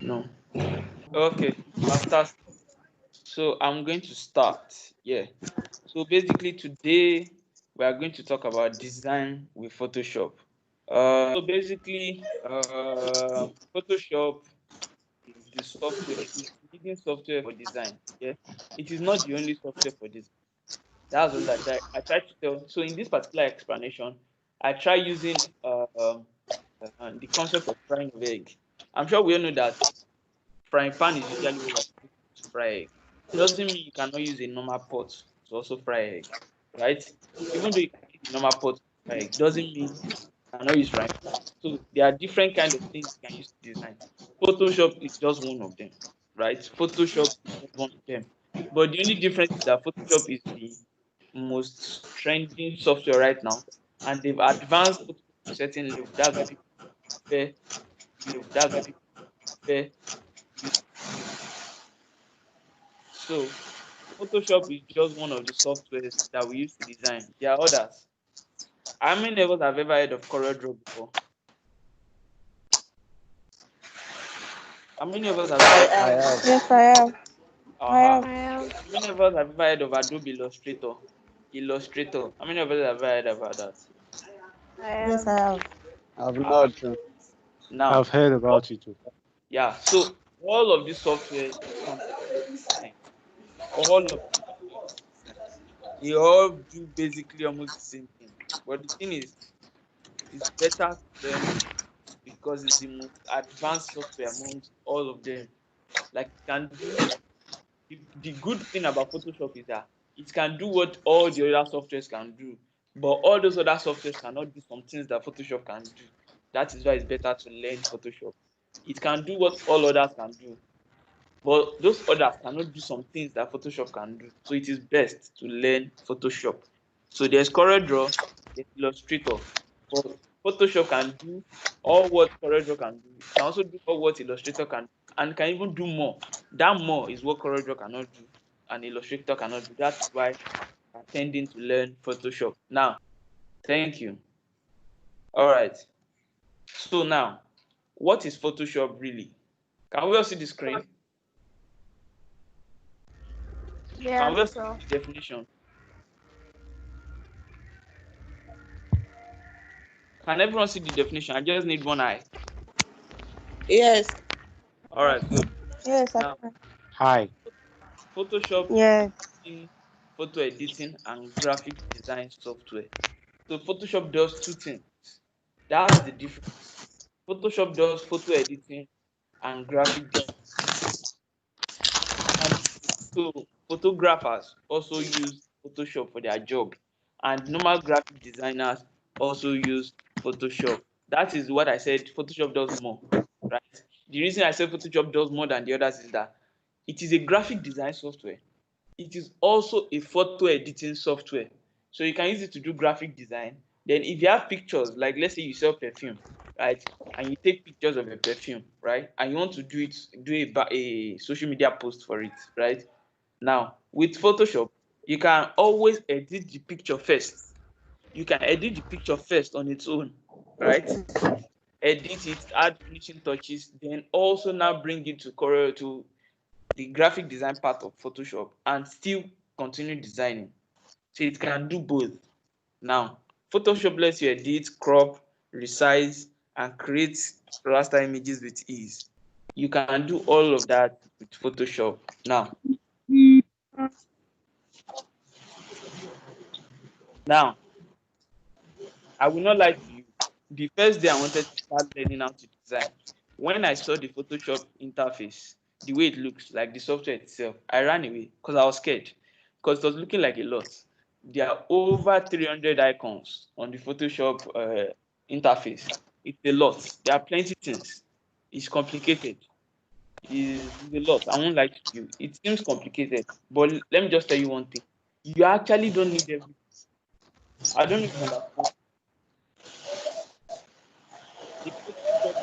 No. Okay, I'll start. So I'm going to start. Yeah. So basically today we are going to talk about design with Photoshop. So basically, Photoshop is the software, is the leading software for design. Yeah. It is not the only software for design. That's what I try to tell. So in this particular explanation, I try using the concept of frying of egg. I'm sure we all know that frying pan is usually what we're used to fry egg. Doesn't mean you cannot use a normal pot to also fry egg, right? Even though you can use a normal pot to fry egg, doesn't mean you cannot use frying pan. So there are different kind of things you can use to design. Photoshop is just one of them, right? Photoshop is just one of them. But the only difference is that Photoshop is the most trending software right now, and they've advanced Photoshop to a certain level. That's why people prefer level. That's why people prefer use. So Photoshop is just one of the softwares that we use to design. There are others. How many of us have ever heard of CorelDRAW before? How many of us have ever I heard I am. have. Yes, I have. I uh-huh. have. I am. How many of us have ever heard of Adobe Illustrator? Illustrator. How many of us have ever heard about that? I Yes, I am. have. I've Uh, not. now, I've heard about it too. yeah, so all of this software come design. All of them. They all do basically almost the same thing. But the thing is, it's better to learn because it's the most advanced software amongst all of them. Like it can do the good thing about Photoshop is that it can do what all the other softwares can do, but all those other softwares cannot do some things that Photoshop can do. That is why it's better to learn Photoshop. It can do what all others can do, but those others cannot do some things that Photoshop can do. So it is best to learn Photoshop. So there's CorelDRAW, there's Illustrator, but Photoshop can do all what CorelDRAW can do. It can also do all what Illustrator can do, and can even do more. That more is what CorelDRAW cannot do, and Illustrator cannot do. That's why I'm tending to learn Photoshop. Now, thank you. All right. So now, what is Photoshop really? Can we all see the screen? Yeah, Can we all see sure. the definition? Can everyone see the definition? I just need one eye. Yes. All right, good. Yes, I Now, can. Hi. Photoshop Yes. is photo editing and graphic design software. So Photoshop does two things. That's the difference. Photoshop does photo editing and graphic design. And so photographers also use Photoshop for their job, and normal graphic designers also use Photoshop. That is what I said. Photoshop does more, right? The reason I said Photoshop does more than the others is that it is a graphic design software. It is also a photo editing software. So you can use it to do graphic design. Then if you have pictures, like let's say you sell perfume, right? And you take pictures of a perfume, right? And you want to do a social media post for it, right? Now, with Photoshop, you can always edit the picture first. You can edit the picture first on its own, right? Edit it, add finishing touches, then also now bring it to Corel to the graphic design part of Photoshop and still continue designing. So it can do both. Now, Photoshop lets you edit, crop, resize, and create raster images with ease. You can do all of that with Photoshop. Now, I will not lie to you. The first day I wanted to start learning how to design, when I saw the Photoshop interface, the way it looks, like the software itself, I ran away because I was scared because it was looking like a lot. There are over 300 icons on the Photoshop interface. It's a lot. There are plenty things. It's complicated. It's a lot. I won't lie to you. It seems complicated, but let me just tell you one thing. You actually don't need everything. I don't know if you understand. The Photoshop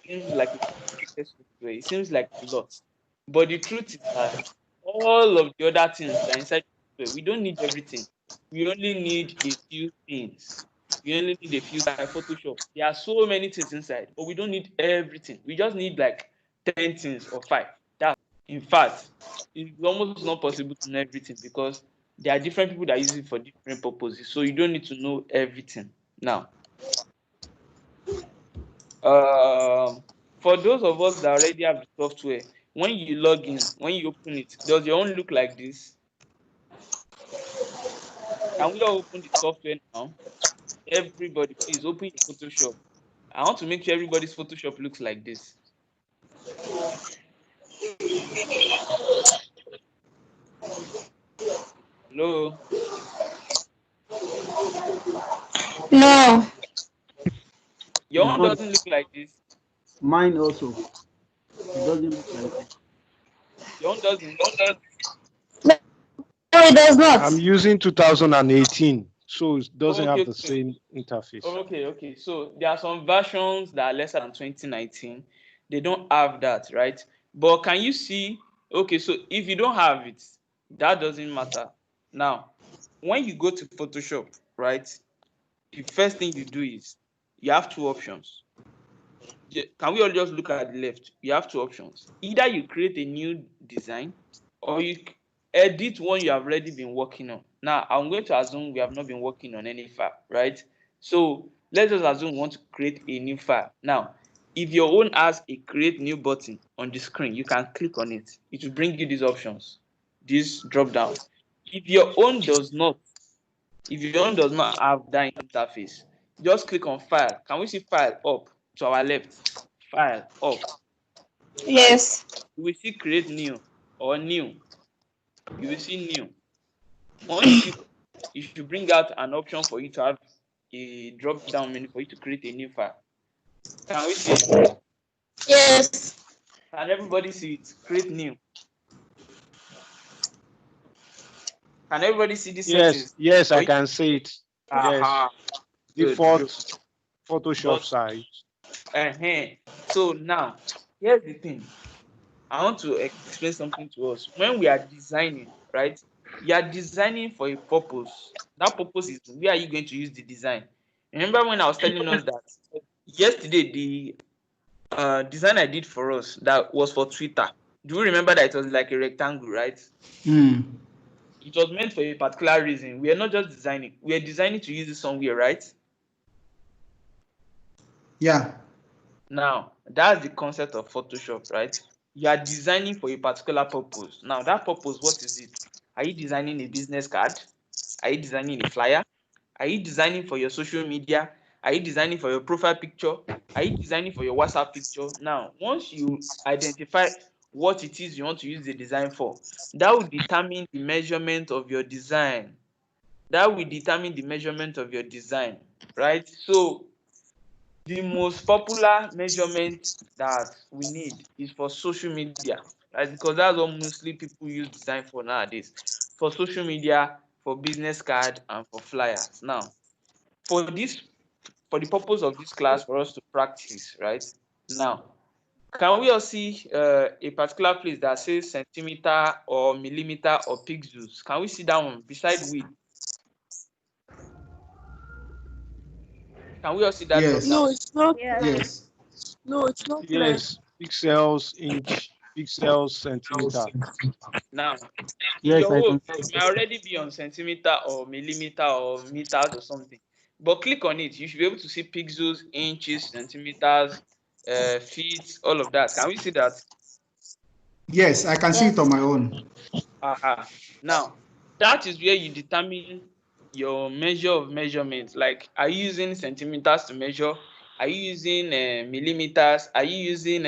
seems like a complicated software. It seems like a lot. But the truth is that all of the other things that are inside the software, we don't need everything. We only need a few things. We only need a few, like Photoshop. There are so many things inside, but we don't need everything. We just need like 10 things or 5. That, in fact, it's almost not possible to know everything because there are different people that use it for different purposes. So you don't need to know everything. Now, for those of us that already have the software, when you log in, when you open it, does your own look like this? Can we all open the software now? Everybody, please open your Photoshop. I want to make sure everybody's Photoshop looks like this. Hello? No. Your own No, doesn't look like this. mine also. It doesn't look like it. Your own doesn't. No, it does not. I'm using 2018, so it doesn't Okay, have the okay. same interface. Okay. So there are some versions that are lesser than 2019. They don't have that, right? But can you see? Okay, so if you don't have it, that doesn't matter. Now, when you go to Photoshop, right, the first thing you do is you have two options. Can we all just look at the left? You have two options. Either you create a new design or you edit one you have already been working on. Now, I'm going to assume we have not been working on any file, right? So let's just assume we want to create a new file. Now, if your own has a create new button on the screen, you can click on it. It will bring you these options, this drop down. If your own does not have that interface, just click on file. Can we see file up to our left? File up. Yes. You will see create new or new. You will see new. Once you click, it should bring out an option for you to have a drop down menu for you to create a new file. Can we see it? Yes. Can everybody see it? Create new. Can everybody see these settings? Yes, For I you can see it. Aha. Yes, Good. default Photoshop But size. so now, here's the thing. I want to explain something to us. When we are designing, right? You are designing for a purpose. That purpose is where are you going to use the design? Remember when I was telling us that yesterday the design I did for us that was for Twitter. Do you remember that it was like a rectangle, right? It was meant for a particular reason. We are not just designing. We are designing to use it somewhere, right? Yeah. Now, that's the concept of Photoshop, right? You are designing for a particular purpose. Now, that purpose, what is it? Are you designing a business card? Are you designing a flyer? Are you designing for your social media? Are you designing for your profile picture? Are you designing for your WhatsApp picture? Now, once you identify what it is you want to use the design for, that will determine the measurement of your design. Right? So, the most popular measurement that we need is for social media, right? Because that's what mostly people use design for nowadays. For social media, for business card, and for flyers. Now, for the purpose of this class, for us to practice, right? Now, can we all see a particular place that says centimeter or millimeter or pixels? Can we see that one beside width? Can we all see that drop Yes. down? No, it's not. Yes. No, it's not clear. Yes, pixels, inch, pixels, centimeter. Now, Yes, your I own can. might already be on centimeter or millimeter or meters or something, but click on it. You should be able to see pixels, inches, centimeters, feet, all of that. Can we see that? Yes, I can see it on my own. Now, that is where you determine your measure of measurement. Like, are you using centimeters to measure? Are you using millimeters? Are you using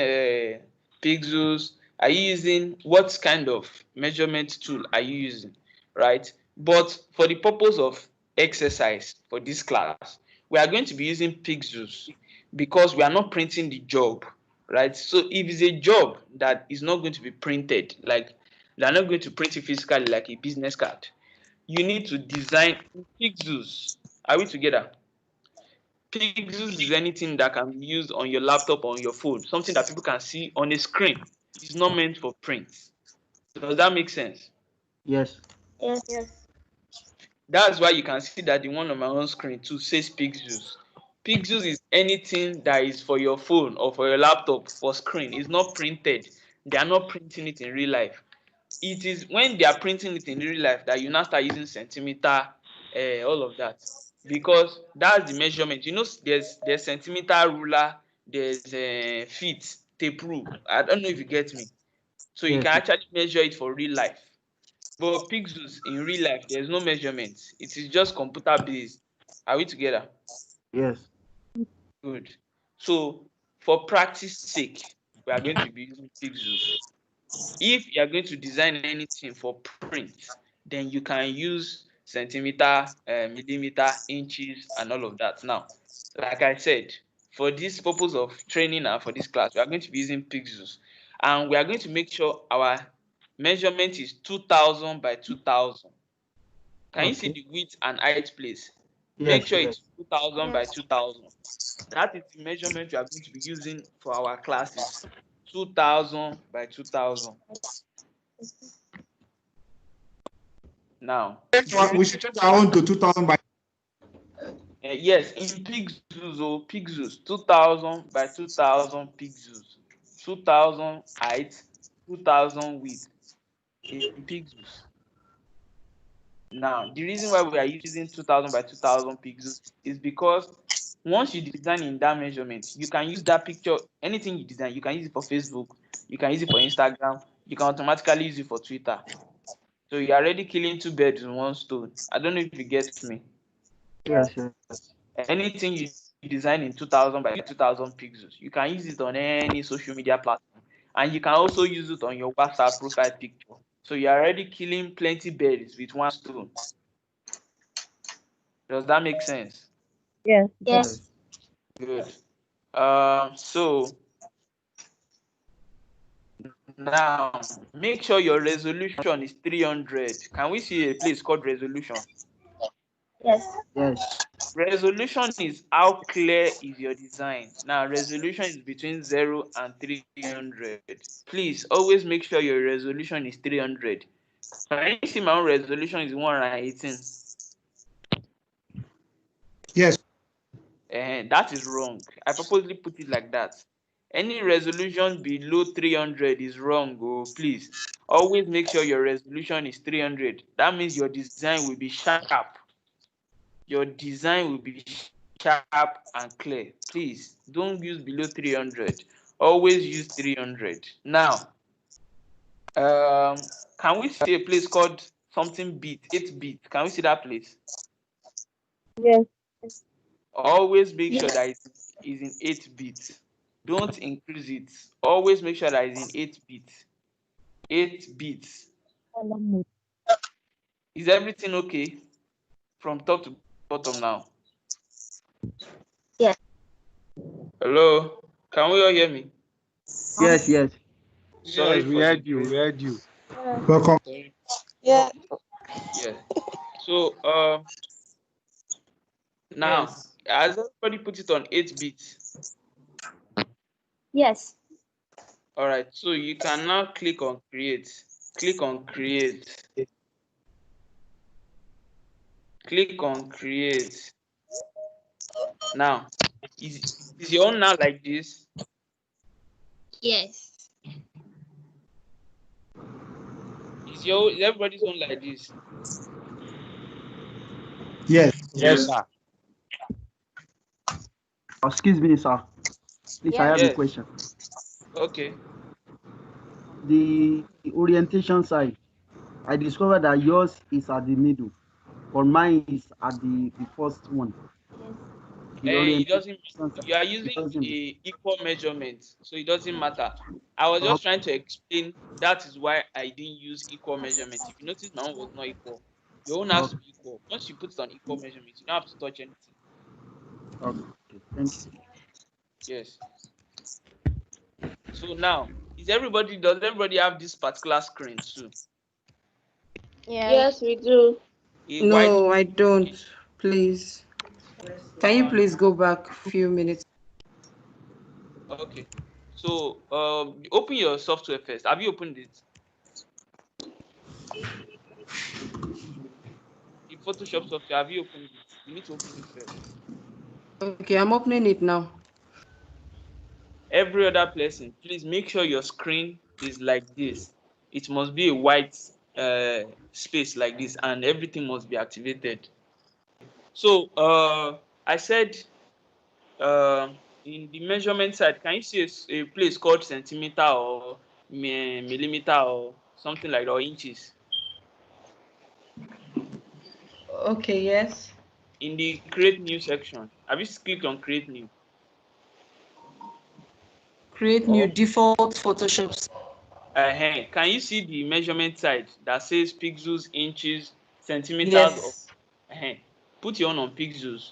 pixels? Are you using what kind of measurement tool are you using, right? But for the purpose of exercise for this class, we are going to be using pixels because we are not printing the job, right? So if it's a job that is not going to be printed, like they are not going to print it physically like a business card, you need to design pixels. Are we together? Pixels is anything that can be used on your laptop or on your phone, something that people can see on a screen. It's not meant for print. Does that make sense? Yes. Yes. That's why you can see that the one on my own screen too says pixels. Pixels is anything that is for your phone or for your laptop for screen. It's not printed. They are not printing it in real life. It is when they are printing it in real life that you now start using centimeter, all of that, because that's the measurement. You know, there's centimeter ruler, there's feet, tape rule. I don't know if you get me. So you Yes. can actually measure it for real life. But pixels in real life, there's no measurement. It is just computer based. Are we together? Yes. Good. So for practice sake, we are going to be using pixels. If you are going to design anything for print, then you can use centimeter, millimeter, inches, and all of that. Now, like I said, for this purpose of training and for this class, we are going to be using pixels. And we are going to make sure our measurement is 2000 by 2000. Can you see the width and height, please? Make Yes. sure Yes. it's 2000 by 2000. That is the measurement we are going to be using for our classes. 2000 by 2000. Now, We should change our own to 2000 by. yes, in pixels, pixels, 2000 by 2000 pixels, 2000 height, 2000 width in pixels. Now, the reason why we are using 2000 by 2000 pixels is because once you design in that measurement, you can use that picture, anything you design, you can use it for Facebook, you can use it for Instagram, you can automatically use it for Twitter. So you're already killing two birds with one stone. I don't know if you get me. Yes. Yes. Anything you design in 2000 by 2000 pixels, you can use it on any social media platform, and you can also use it on your WhatsApp profile picture. So you're already killing plenty birds with one stone. Does that make sense? Yes. Yes. Good. So now make sure your resolution is 300. Can we see a place called resolution? Yes. Yes. Resolution is how clear is your design. Now, resolution is between 0 and 300. Please always make sure your resolution is 300. Can you see my own resolution is 118? Yes. That is wrong. I purposely put it like that. Any resolution below 300 is wrong. Oh, please always make sure your resolution is 300. That means your design will be sharp. Your design will be sharp and clear. Please don't use below 300. Always use 300. Now, can we see a place called something bit, 8-bit? Can we see that place? Yes. Always make sure that it is in 8-bit. Don't increase it. Always make sure that it's in 8-bit. 8-bit. Is everything okay from top to bottom now? Yes. Hello? Can we all hear me? Yes. Yes. Sorry Yes, we for heard the you. We heard you. Welcome. Yeah. yeah. So now has everybody put it on 8-bit? Yes. All right, so you can now click on create. Click on create. Click on create. Now, is your own now like this? Yes. Is everybody's own like this? Yes. Yes, sir. Excuse me, sir. Please, I have a Yes. question. Okay. The orientation side, I discovered that yours is at the middle, but mine is at the first one. The It orientation doesn't. side, You are it using doesn't. a equal measurement, so it doesn't matter. I was just trying to explain. That is why I didn't use equal measurement. If you notice, my own was not equal. Your own has to be equal. Once you put it on equal measurement, you don't have to touch anything. Okay, thank you. Yes. So now, does everybody have this particular screen too? Yes, we do. A white No, I screen. don't. Please. Can you please go back a few minutes? Okay. So open your software first. Have you opened it? The Photoshop software, have you opened it? You need to open it first. Okay, I'm opening it now. Every other person, please make sure your screen is like this. It must be a white space like this, and everything must be activated. So I said in the measurement side, can you see a place called centimeter or millimeter or something like that, or inches? Okay, yes. In the create new section, have you clicked on create new? Create new default Photoshop. Can you see the measurement side that says pixels, inches, centimeters? Yes. Put your own on pixels.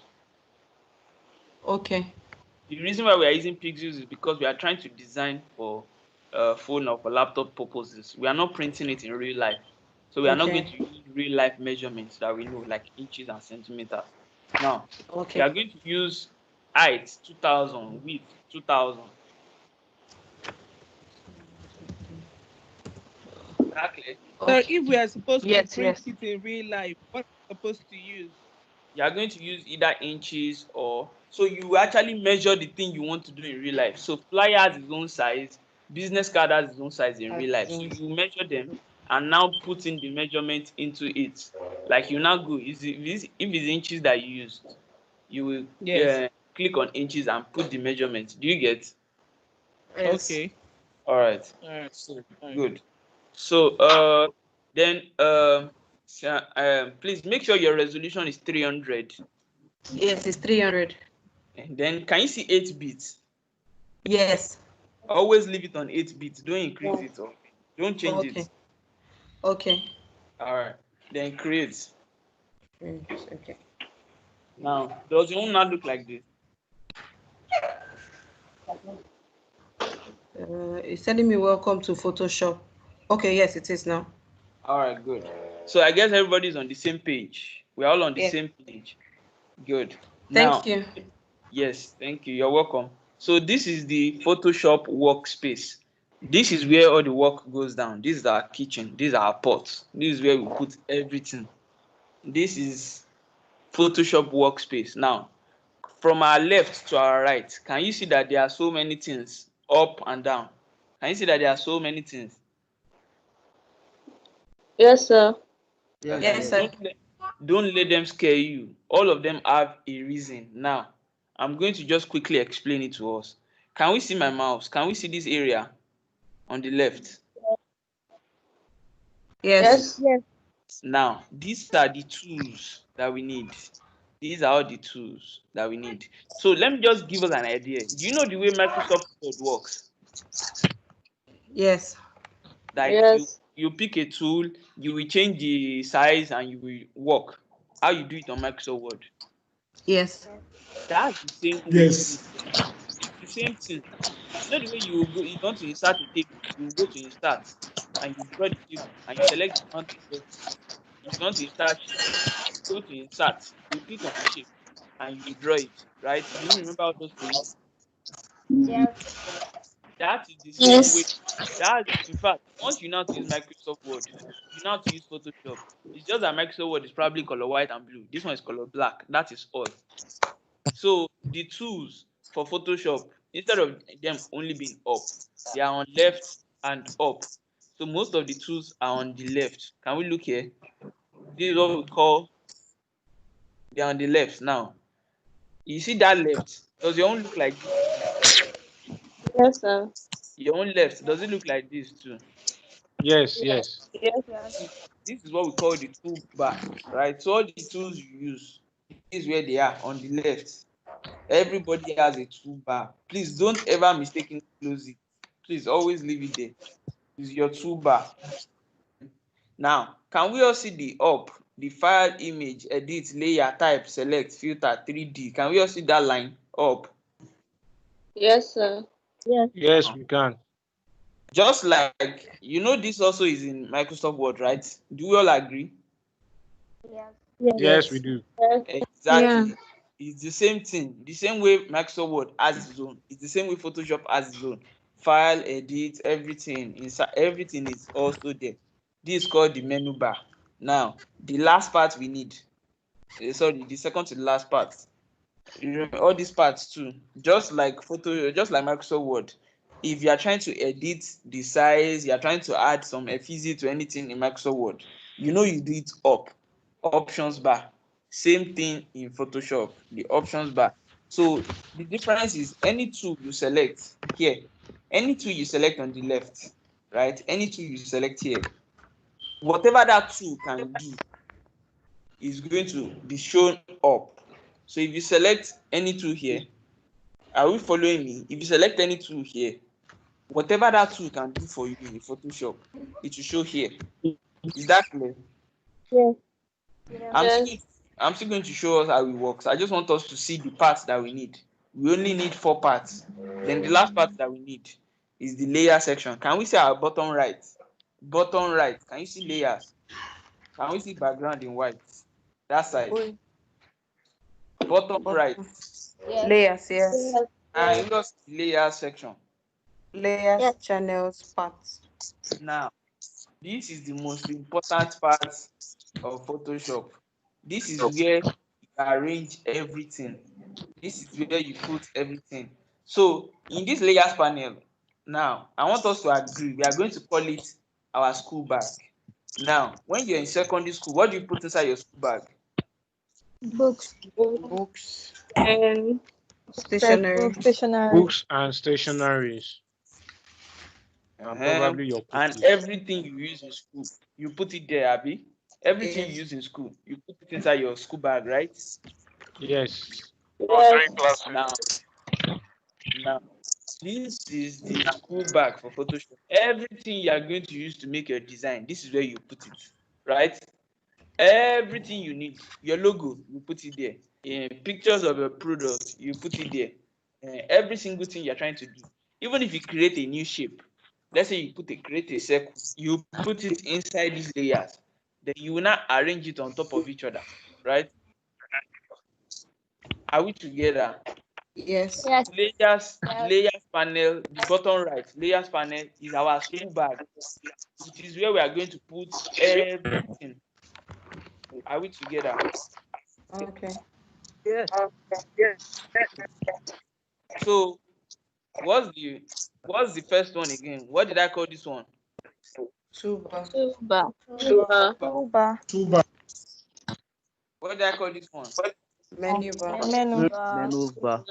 Okay. The reason why we are using pixels is because we are trying to design for phone or for laptop purposes. We are not printing it in real life. So we are not going to use real life measurements that we know, like inches and centimeters. Now, we are going to use height 2000, width 2000. Exactly. So if we are supposed to print yes. it in real life, what are we supposed to use? You are going to use either inches or so you actually measure the thing you want to do in real life. So flyer has its own size, business card has its own size in real life. So you measure them and now put in the measurement into it. Like you now go, if it's inches that you used, you will click on inches and put the measurement. Do you get? Yes. Okay. All right. So good. So then please make sure your resolution is 300. Yes, it's 300. And then can you see 8 bits? Yes. Always leave it on 8 bits. Don't increase it or don't change it. Okay. All right. Then create. Okay. Now, does your own not look like this? It's telling me welcome to Photoshop. Okay, yes, it is now. All right, good. So I guess everybody's on the same page. We're all on the same page. Good. Thank you. Yes, thank you. You're welcome. So this is the Photoshop workspace. This is where all the work goes down. This is our kitchen. These are our pots. This is where we put everything. This is Photoshop workspace. Now, from our left to our right, can you see that there are so many things up and down? Can you see that there are so many things? Yes, sir. Yes, sir. Don't let them scare you. All of them have a reason. Now, I'm going to just quickly explain it to us. Can we see my mouse? Can we see this area on the left? Yes. Now, these are the tools that we need. These are all the tools that we need. So let me just give us an idea. Do you know the way Microsoft Word works? Yes. Like you pick a tool, you will change the size and you will work. How you do it on Microsoft Word? Yes. That's the same way. Yes. It's the same thing. You know the way you go, you want to insert a table, you go to insert and you draw the table and you select the amount of boxes. If you want to insert shape, go to insert, you click on the shape and you draw it, right? Do you remember all those things? That is the same way. That in fact, once you know how to use Microsoft Word, you know how to use Photoshop. It's just that Microsoft Word is probably color white and blue. This one is color black. That is all. So the tools for Photoshop, instead of them only being up, they are on left and up. So most of the tools are on the left. Can we look here? This is what we call, they are on the left now. You see that left? Does your own look like this? Yes, sir. Your own left, does it look like this too? Yes. Yes, This is what we call the toolbar, right? So all the tools you use, this is where they are on the left. Everybody has a toolbar. Please don't ever mistakenly close it. Please always leave it there. It's your toolbar. Now, can we all see the up, the file, image, edit, layer, type, select, filter, 3D? Can we all see that line up? Yes, sir. Yes, we can. Just like, you know, this also is in Microsoft Word, right? Do we all agree? Yes, we do. Exactly. Yeah. It's the same thing. The same way Microsoft Word has its own. It's the same way Photoshop has its own. File, edit, everything. Inside, everything is also there. This is called the menu bar. Now, the last part we need. Sorry, the second to the last part. all these parts too, just like Microsoft Word. If you are trying to edit the size, you are trying to add some effigy to anything in Microsoft Word, you do it up, options bar. Same thing in Photoshop, the options bar. So the difference is any tool you select here, any tool you select on the left, right? Any tool you select here, whatever that tool can do is going to be shown up. So if you select any tool here, are we following me? If you select any tool here, whatever that tool can do for you in Photoshop, it will show here. Is that clear? Yes. I'm still going to show us how it works. I just want us to see the parts that we need. We only need 4 parts. Then the last part that we need is the layer section. Can we see our bottom right? Bottom right. Can you see layers? Can we see background in white? That side. Bottom right. Layers, yes. And just layer section. Layers, channels, parts. Now, this is the most important part of Photoshop. This is where you arrange everything. This is where you put everything. So in this layers panel, now I want us to agree. We are going to call it our school bag. Now, when you're in secondary school, what do you put inside your school bag? Books. Books, And stationery, Books and stationaries. And probably your And cookies. everything you use in school, you put it there, Abby. Everything you use in school, you put it inside your school bag, right? Yes. Now, this is the school bag for Photoshop. Everything you are going to use to make your design, this is where you put it, right? Everything you need, your logo, you put it there. Pictures of your product, you put it there. Every single thing you're trying to do. Even if you create a new shape, let's say you create a circle, you put it inside these layers. Then you will not arrange it on top of each other, right? Are we together? yes. Layers panel, the bottom right, layers panel is our school bag. It is where we are going to put everything. Are we together? Okay. Yes. So what's the first one again? What did I call this one? Toolbar. Toolbar. Toolbar. What did I call this one? Menu bar. Menu bar.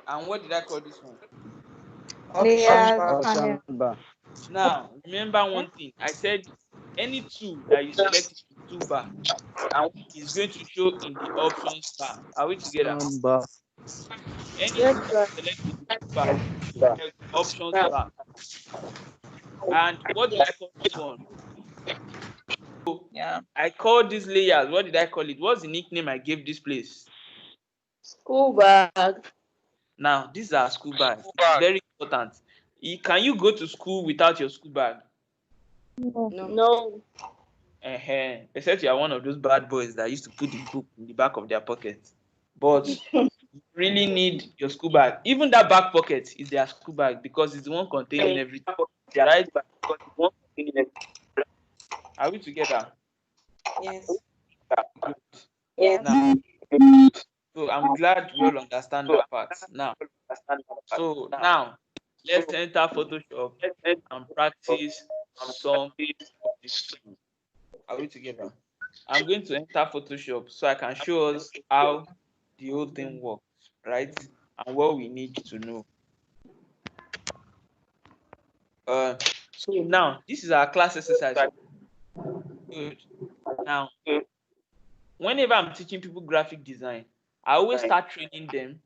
And what did I call this one? Option Layers bar. panel. Now remember one thing. I said any tool that you select in the toolbar is going to show in the options bar. Are we together? Any tool that you select in the toolbar is the options bar. And what did I call this one? Yeah. I called these layers. What did I call it? What's the nickname I gave this place? School bag. Now, these are school bags. It's very important. Can you go to school without your school bag? No. Except you are one of those bad boys that used to put the book in the back of their pocket. But you really need your school bag. Even that back pocket is their school bag because it's the one containing everything. Right? Are we together? Yes. Good. Yes. Now, so I'm glad we all understand that part. Now, so now let's enter Photoshop and practice some of this. Are we together? I'm going to enter Photoshop so I can show us how the whole thing works, right? And what we need to know. So now this is our class exercise. Good. Now, whenever I'm teaching people graphic design, I always start training them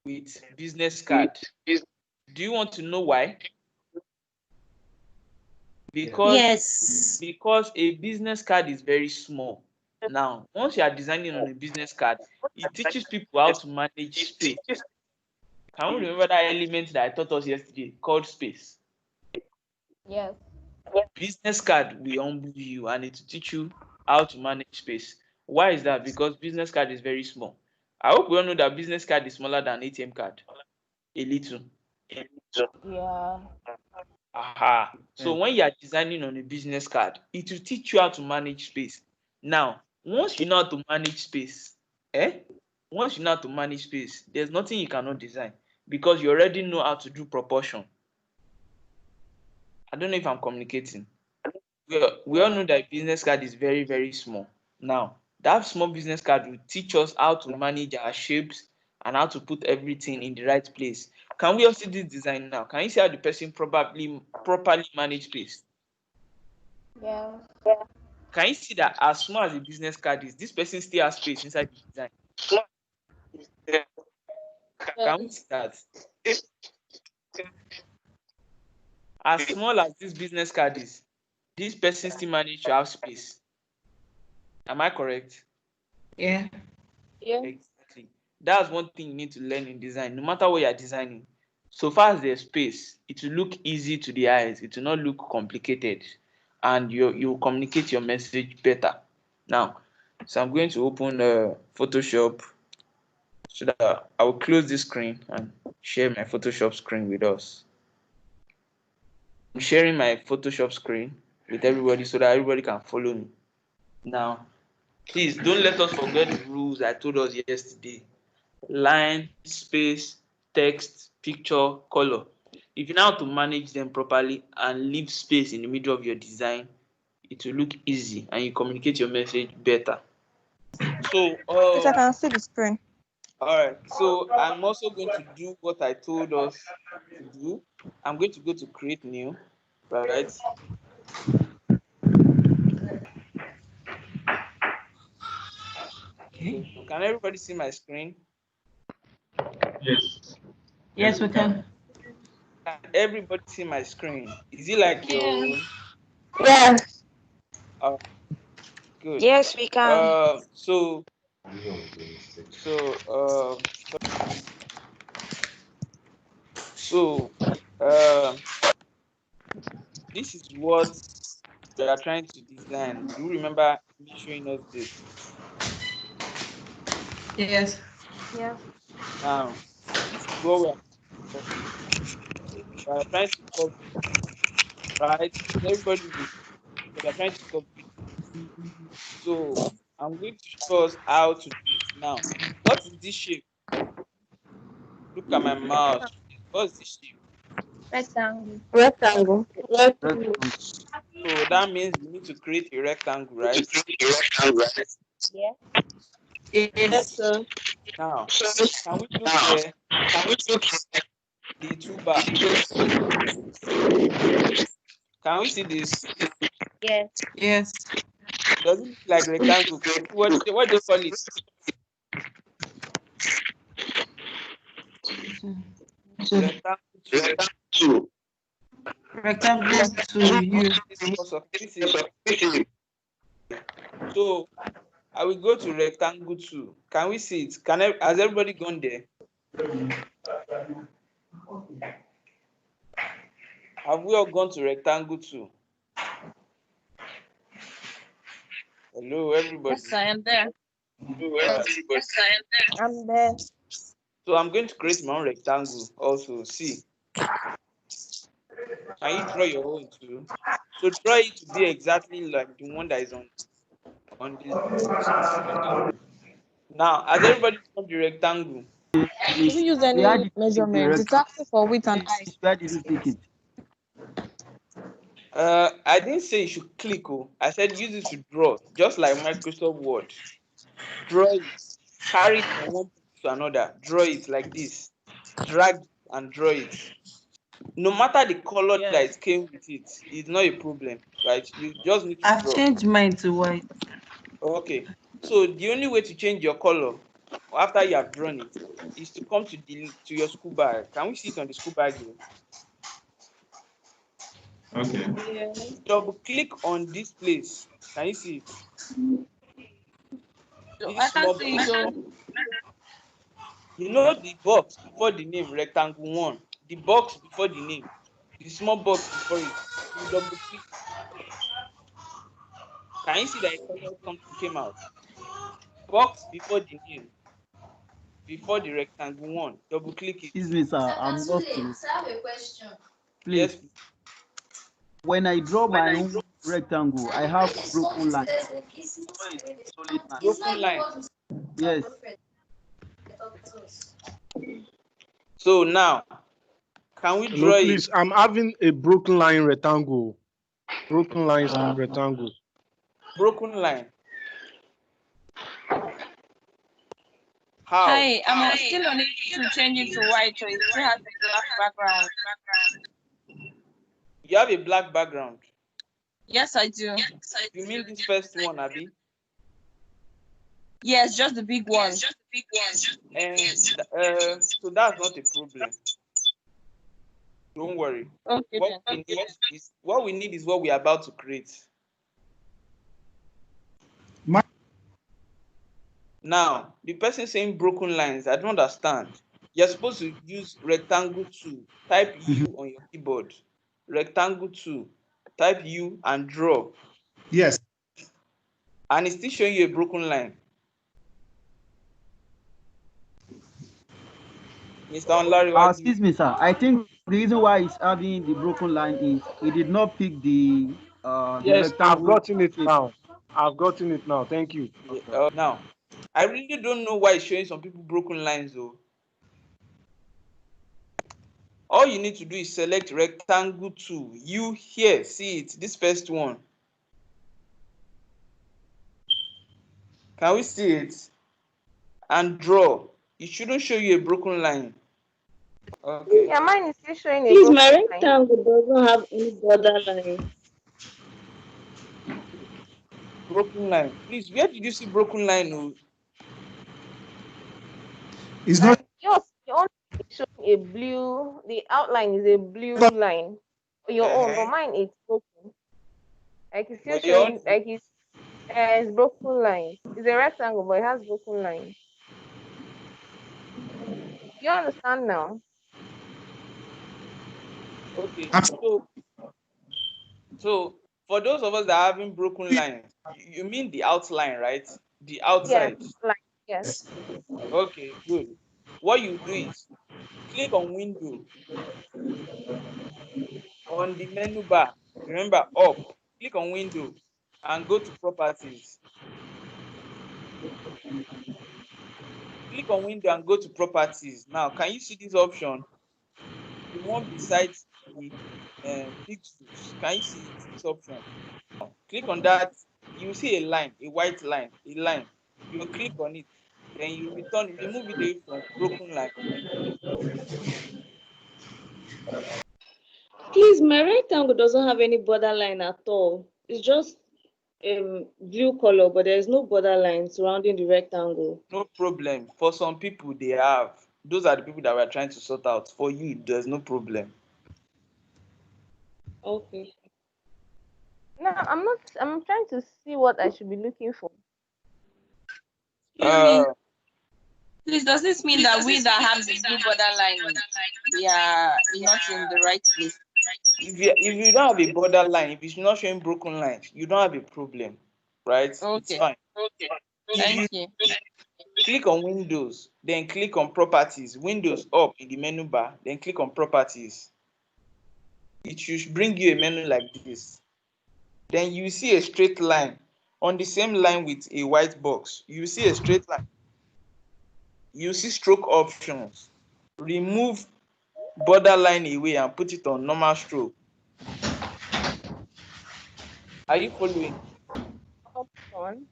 with business card. Do you want to know why? Because a business card is very small. Now, once you are designing on a business card, it teaches people how to manage space. Can you remember that element that I taught us yesterday called space? Yes. Business card will humble you and it will teach you how to manage space. Why is that? Because business card is very small. I hope we all know that business card is smaller than ATM card. A little. Yeah. Aha. So when you are designing on a business card, it will teach you how to manage space. Now, once you know how to manage space, once you know how to manage space, there's nothing you cannot design because you already know how to do proportion. I don't know if I'm communicating. We all know that business card is very, very small. Now, that small business card will teach us how to manage our shapes and how to put everything in the right place. Can we also do this design now? Can you see how the person probably properly manage space? Yeah. Can you see that as small as the business card is, this person still has space inside the design? Can we see that? As small as this business card is, this person still managed to have space. Am I correct? Yeah. Yeah. Exactly. That's one thing you need to learn in design. No matter what you're designing, so far as there's space, it will look easy to the eyes. It will not look complicated, and you communicate your message better. Now, so I'm going to open Photoshop so that I will close this screen and share my Photoshop screen with us. I'm sharing my Photoshop screen with everybody so that everybody can follow me. Now, please don't let us forget the rules I told us yesterday. Line, space, text, picture, color. If you know how to manage them properly and leave space in the middle of your design, it will look easy and you communicate your message better. So, Yes, I can see the screen. all right. So I'm also going to do what I told us to do. I'm going to go to create new, right? Okay. So can everybody see my screen? Yes. Yes, we can. Can everybody see my screen? Is it like your own? Yes. Good. Yes, we can. So this is what we are trying to design. Do you remember me showing us this? Yes. Yeah. Now, this is what we are trying to copy, right? Everybody, we are trying to copy. So I'm going to show us how to do it. Now, what is this shape? Look at my mouse. What's this shape? Rectangle. Rectangle. So that means we need to create a rectangle, right? Yeah. Yes. Sir. Now, can we look here? The two bar. Can we see this? Yes. Yes. Does it look like rectangle? What do you call it? Rectangle two. Rectangle to you. So I will go to rectangle 2. Can we see it? Has everybody gone there? Have we all gone to rectangle 2? Hello, everybody. Yes, I am there. I'm there. So I'm going to create my own rectangle also. See, can you draw your own too? So draw it to be exactly like the one that is on the. Now, has everybody drawn the rectangle? Did we use Where any did you take the measurement? It's asking for width and height. Where did you take it? I didn't say you should click. I said use it to draw, just like Microsoft Word. Draw it, carry it from one place to another. Draw it like this. Drag it and draw it. No matter the color that it came with it, it's not a problem, right? You just need to I've draw. changed mine to white. Okay. So the only way to change your color after you have drawn it is to come to your school bag. Can we see it on the school bag here? Okay. Yeah. Double click on this place. Can you see it? I This can small see box. it. You know the box before the name, rectangle 1. The box before the name. The small box before it. You double click. Can you see that a color came out? Box before the name. Before the rectangle 1. Double click it. Excuse me, sir. I'm lost. I have a question. Please. Yes. When I draw my own rectangle, I have broken line. Broken line. Yes. So now, can we No, draw please. it? I'm having a broken line rectangle. Broken lines rectangle. Broken line. How? Hi, I'm still on it to change it to white, so it still has a black background. You have a black background. Yes, I do. You mean this first one, Abi? Yes, just the big one. And so that's not a problem. Don't worry. Okay, What we need is what we are about to create. Now, the person saying broken lines, I don't understand. You're supposed to use rectangle 2. Type U on your keyboard. Rectangle 2. Type U and draw. Yes. And it's still showing you a broken line. Mr. Onlari, Excuse me, sir. I think the reason why it's having the broken line is he did not pick the Yes, I've rectangle gotten it shape. now. I've gotten it now. Thank you. Now, I really don't know why it's showing some people broken lines though. All you need to do is select rectangle 2. You here, see it, this first one. Can we see it? And draw. It shouldn't show you a broken line. Okay. Yeah, mine is still showing a Please, broken my line. rectangle doesn't have any borderline. Broken line. Please, where did you see broken line? Oh? It's not. Yours, your own is showing a blue. The outline is a blue line. Your own, but mine is broken. Like it's still But your showing own- like it's broken line. It's a rectangle, but it has broken line. You understand now? Okay. So for those of us that are having broken lines, you mean the outline, right? The outside. Yes, like yes. Okay, good. What you do is click on window on the menu bar. Remember up. Click on window and go to properties. Click on window and go to properties. Now, can you see this option? The one beside the pixels. Can you see this option? Click on that. You see a line, a white line, a line. You click on it. Then you remove it away from broken line. Please, my rectangle doesn't have any borderline at all. It's just blue color, but there's no borderline surrounding the rectangle. No problem. For some people, they have. Those are the people that we're trying to sort out. For you, there's no problem. Okay. No, I'm not. I'm trying to see what I should be looking for. Please, does this mean that we that have the blue borderline, we are not in the right place? If you don't have a borderline, if it's not showing broken lines, you don't have a problem, right? Okay. It's fine. Okay. Thank you. Click on Windows, then click on Properties. Windows up in the menu bar, then click on Properties. It should bring you a menu like this. Then you see a straight line. On the same line with a white box, you see a straight line. You see stroke options. Remove borderline away and put it on normal stroke. Are you following? Option.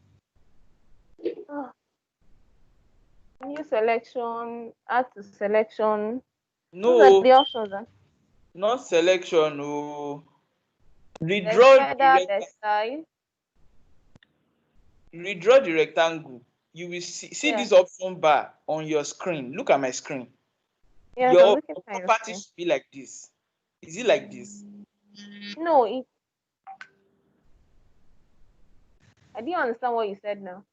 New selection. Add to selection. No. Those are the options. Huh? Not selection. No. Redraw the rectangle. You will see this option bar on your screen. Look at my screen. Yeah, your property should be like this. Is it like this? No, I didn't understand what you said now.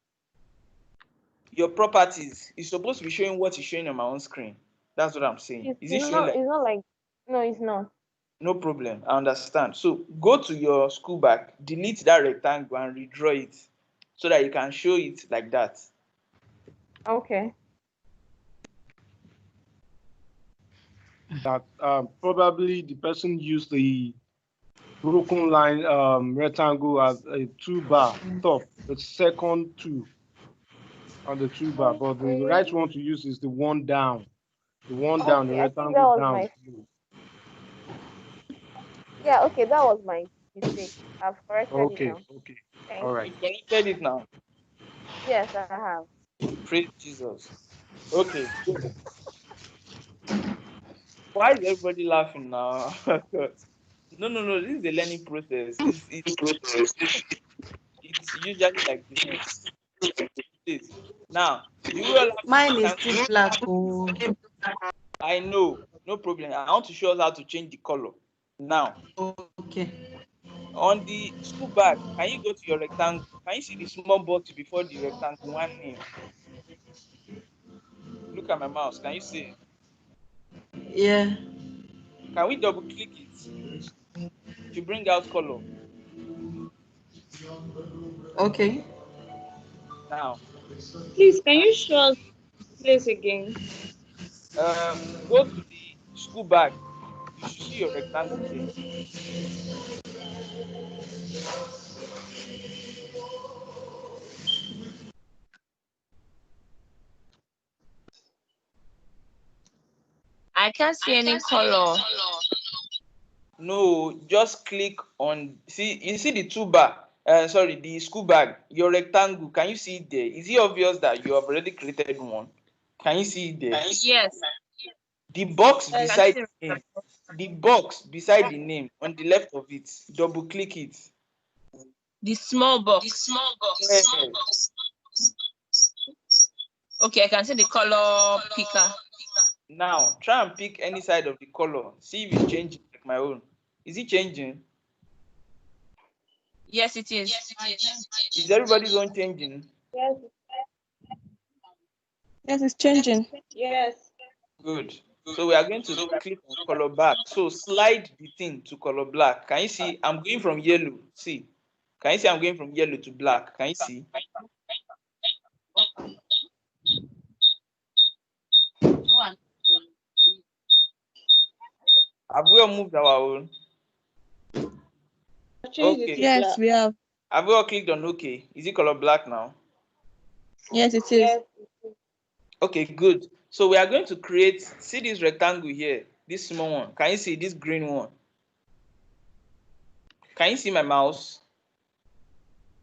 Your properties is supposed to be showing what is showing on my own screen. That's what I'm saying. Is it showing like? It's not like. No, it's not. No problem. I understand. So go to your school bag, delete that rectangle and redraw it so that you can show it like that. Okay. That probably the person used the broken line rectangle as a 2 bar top, the second 2. on the toolbar, but the right one to use is the one down. The one down, the Okay, I think that rectangle was down. my yeah. Okay, that was my mistake. I've corrected it Okay, now. okay. Thank All you. right. You corrected it now. Yes, I have. Praise Jesus. Okay. Why is everybody laughing now? No. This is a learning process. It's usually like this. Please. Now, do we all have Mine is can still black. Oh, I know, no problem. I want to show us how to change the color. Now, okay. on the school bag, can you go to your rectangle? Can you see the small box before the rectangle? One name. Look at my mouse. Can you see it? Yeah. Can we double click it to bring out color? Okay. Now, Please, can you show us place again? go to the school bag. You should see your rectangle there. I can't see any color. No, just click on. See, you see the two bar. Sorry, the school bag. Your rectangle. Can you see it there? Is it obvious that you have already created one? Can you see it there? Yes. The box I can beside see the name. The box beside the name on the left of it. Double click it. the small box. Yes. Okay, I can see the color picker. Now try and pick any side of the color. See if it's changing like my own. Is it changing? Yes, it is. Is everybody's own changing? Yes. Yes, it's changing. Yes. Good. So we are going to click on color back. So slide the thing to color black. Can you see? I'm going from yellow. See? Can you see I'm going from yellow to black? Can you see? Have we all moved our own? Change it Okay. to Yes, black. we have. Have we all clicked on OK? Is it color black now? Yes, it is. Yes. Okay, good. So we are going to create, see this rectangle here, this small one. Can you see this green one? Can you see my mouse?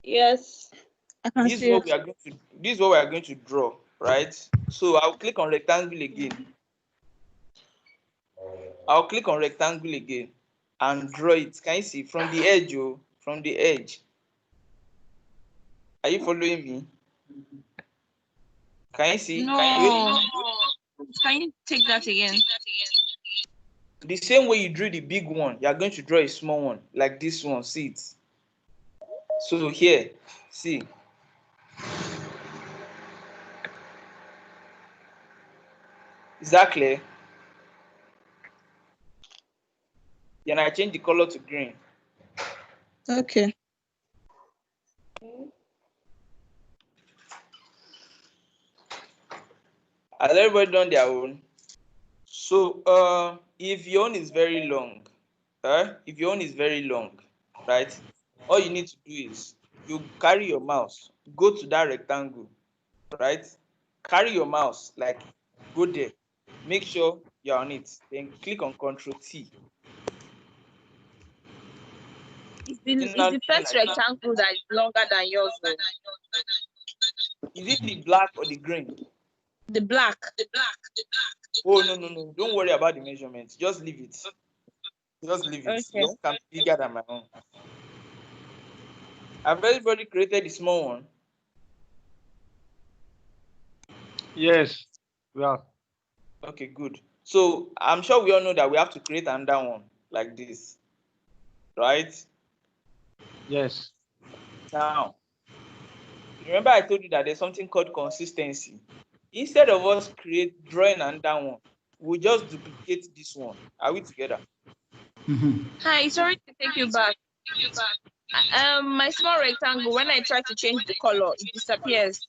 Yes. I can This is see what it. we are going to this is what we are going to draw, right? So I'll click on rectangle again. I'll click on rectangle again and draw it. Can you see from the edge, oh, from the edge? Are you following me? Can you see? No. Can you take that again? The same way you drew the big one, you are going to draw a small one like this one. See it? So here, see. Is that clear? Then I change the color to green. Okay. Has everybody done their own? So if your own is very long, if your own is very long, right? All you need to do is you carry your mouse, go to that rectangle, right? Carry your mouse, like go there, make sure you're on it, then click on Control T. It's the first rectangle that is longer than yours, though. Is it the black or the green? The black. Oh, no. Don't worry about the measurements. Just leave it. Just leave it. Okay. Your own can be bigger than my own. Have everybody created the small one? Yes. Yeah. Okay, good. So I'm sure we all know that we have to create another one like this, right? Yes. Now, remember I told you that there's something called consistency. Instead of us drawing another one, we'll just duplicate this one. Are we together? Hi, sorry to take you back. My small rectangle, when I try to change the color, it disappears.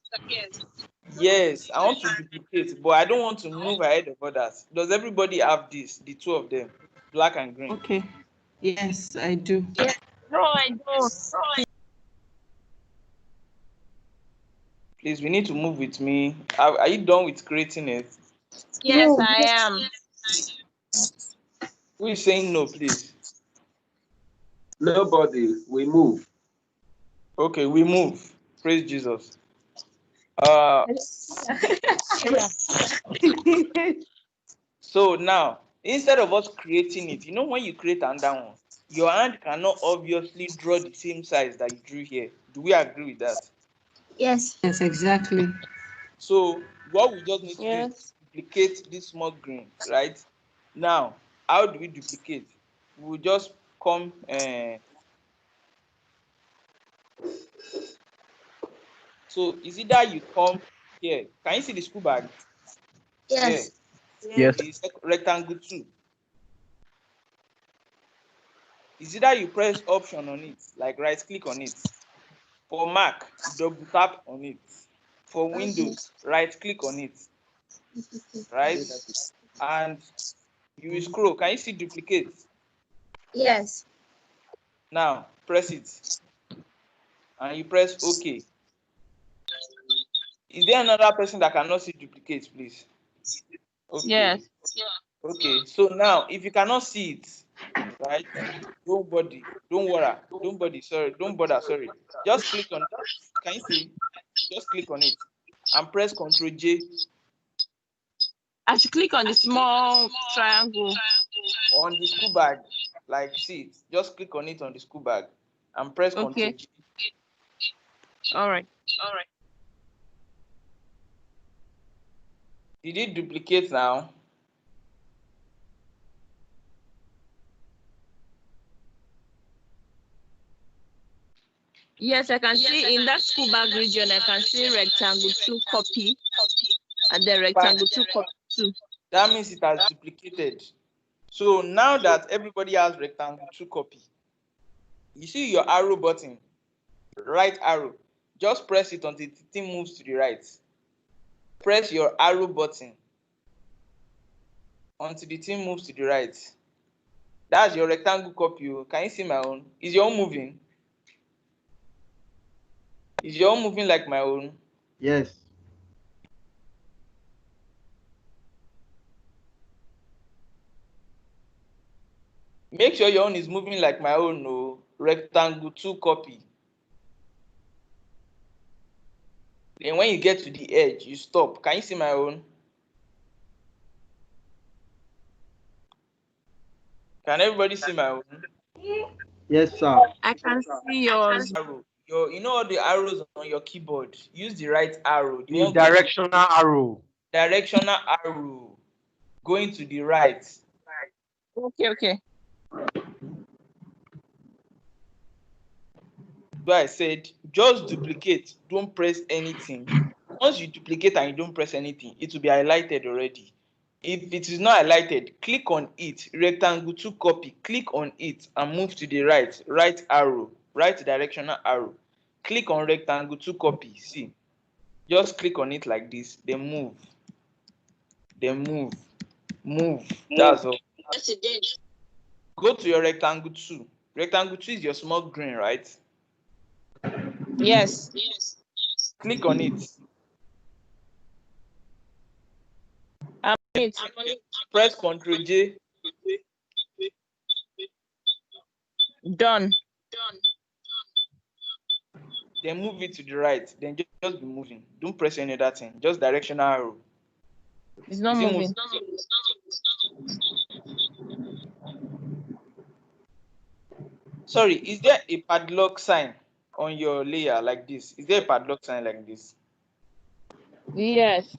Yes, I want to duplicate, but I don't want to move ahead of others. Does everybody have this, the two of them, black and green? Okay. Yes, I do. No, I don't. Please, we need to move with me. Are you done with creating it? Yes, No. I am. Who is saying no, please? Nobody. We move. Okay, we move. Praise Jesus. So now, instead of us creating it, you know when you create another one, your hand cannot obviously draw the same size that you drew here. Do we agree with that? Yes, exactly. So what we just need to do is Yes. duplicate this small green, right? Now, how do we duplicate? We will just come. So is it that you come here? Can you see the school bag? Yes. Here, it's rectangle 2. Is it that you press option on it, like right click on it? For Mac, double tap on it. For Windows, right click on it, right? And you will scroll. Can you see duplicate? Yes. Now press it and you press OK. Is there another person that cannot see duplicate, please? Okay. Yes. Okay. So now, if you cannot see it, right? Don't bother. Sorry. Just click on. Can you see? Just click on it and press Ctrl J. I should click on the small triangle. On the school bag, like see it. Just click on it on the school bag and press Okay. Ctrl J. All right. Did it duplicate now? Yes, I can see in that school bag region, I can see rectangle 2 copy and then rectangle 2 copy 2. That means it has duplicated. So now that everybody has rectangle 2 copy, you see your arrow button, right arrow, just press it until the thing moves to the right. Press your arrow button until the thing moves to the right. That's your rectangle copy. Can you see my own? Is your own moving? Is your own moving like my own? Yes. Make sure your own is moving like my own. No, rectangle 2 copy. Then when you get to the edge, you stop. Can you see my own? Can everybody see my own? Yes, sir. I can see yours. Arrow. You know all the arrows on your keyboard. Use the right arrow. The directional arrow. Directional arrow going to the right. Okay. So I said, just duplicate. Don't press anything. Once you duplicate and you don't press anything, it will be highlighted already. If it is not highlighted, click on it. Rectangle 2 copy. Click on it and move to the right. Right arrow. Right directional arrow. Click on rectangle 2 copy. See. Just click on it like this. Then move. Move. That's all. Yes, it did. Go to your rectangle 2. Rectangle 2 is your small green, right? Yes. Click on it. I'm on it. Press Ctrl J. Done. Then move it to the right. Then just be moving. Don't press any other thing. Just directional arrow. It's not Is it moving. Sorry, is there a padlock sign on your layer like this? Is there a padlock sign like this? Yes.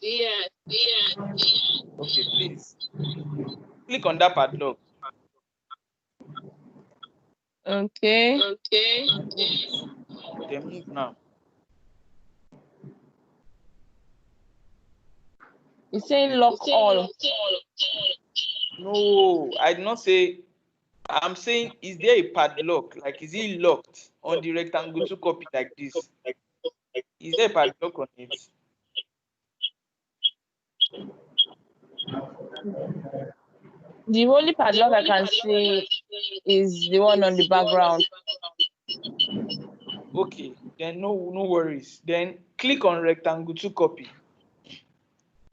Okay, please. Click on that padlock. Okay. Then move now. It's saying lock all. No, I did not say. I'm saying, is there a padlock? Like, is it locked on the rectangle 2 copy like this? Is there a padlock on it? The only padlock I can see is the one on the background. Okay, then no worries. Then Click on rectangle 2 copy.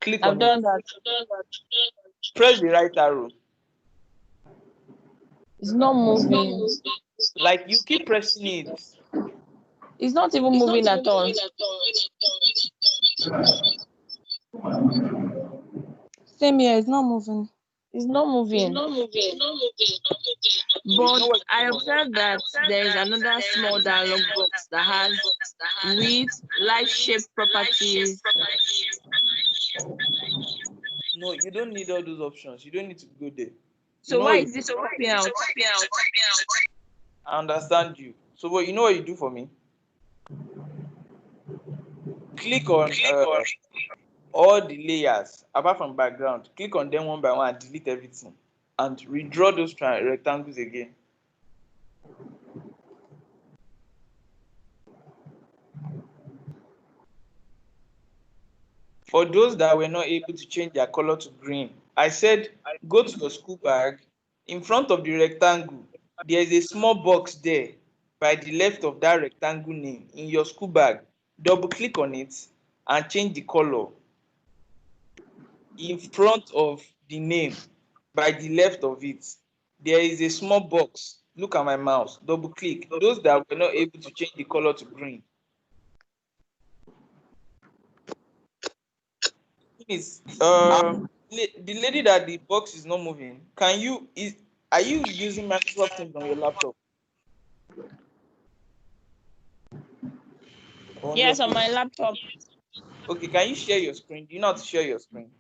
Click I've on done it. that. Press the right arrow. It's not moving. Like you keep pressing it. It's not even moving at all. Same here, it's not moving. It's not moving. But I observed that there is another small dialog box that has width, light shape properties. No, you don't need all those options. You don't need to go there. So know why what is this popping out? I understand you. So what you know what you do for me? Click on all the layers apart from background. Click on them one by one and delete everything. And redraw those rectangles again. For those that were not able to change their color to green, I said go to your school bag. In front of the rectangle, there is a small box there by the left of that rectangle name in your school bag. Double click on it and change the color. In front of the name, by the left of it, there is a small box. Look at my mouse. Double click. Those that were not able to change the color to green. Is the lady that the box is not moving. Are you using Microsoft Teams on your laptop? On Yes, your on my laptop. Okay, can you share your screen? Do you know how to share your screen?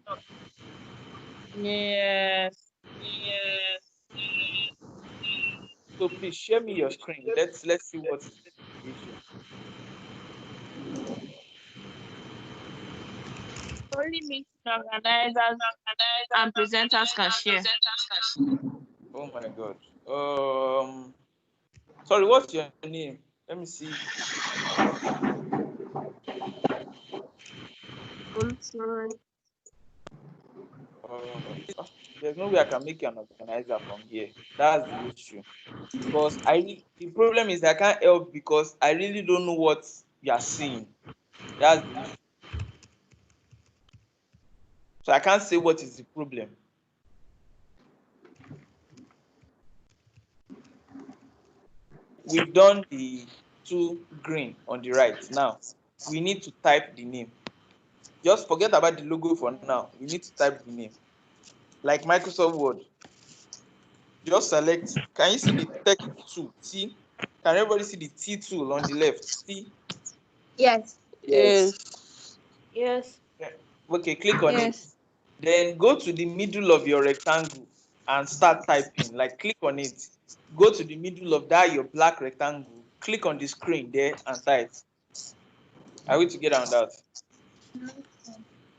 Yes. So please share me your screen. Let's see what is the issue. Only meeting organizers and presenters can share. Oh my god. Sorry, what's your name? Let me see. There's no way I can make you an organizer from here. That's the issue. Because the problem is I can't help because I really don't know what you are seeing. That's the issue. So I can't say what is the problem. We've done the 2 green on the right. Now we need to type the name. Just forget about the logo for now. We need to type the name. Like Microsoft Word. Just select. Can you see the text tool? T? Can everybody see the T tool on the left? T? Yes. Yes. Yes. Okay, click on it. Yes. Then go to the middle of your rectangle and start typing. Like click on it. Go to the middle of that your black rectangle. Click on the screen there and type. Are we together on that?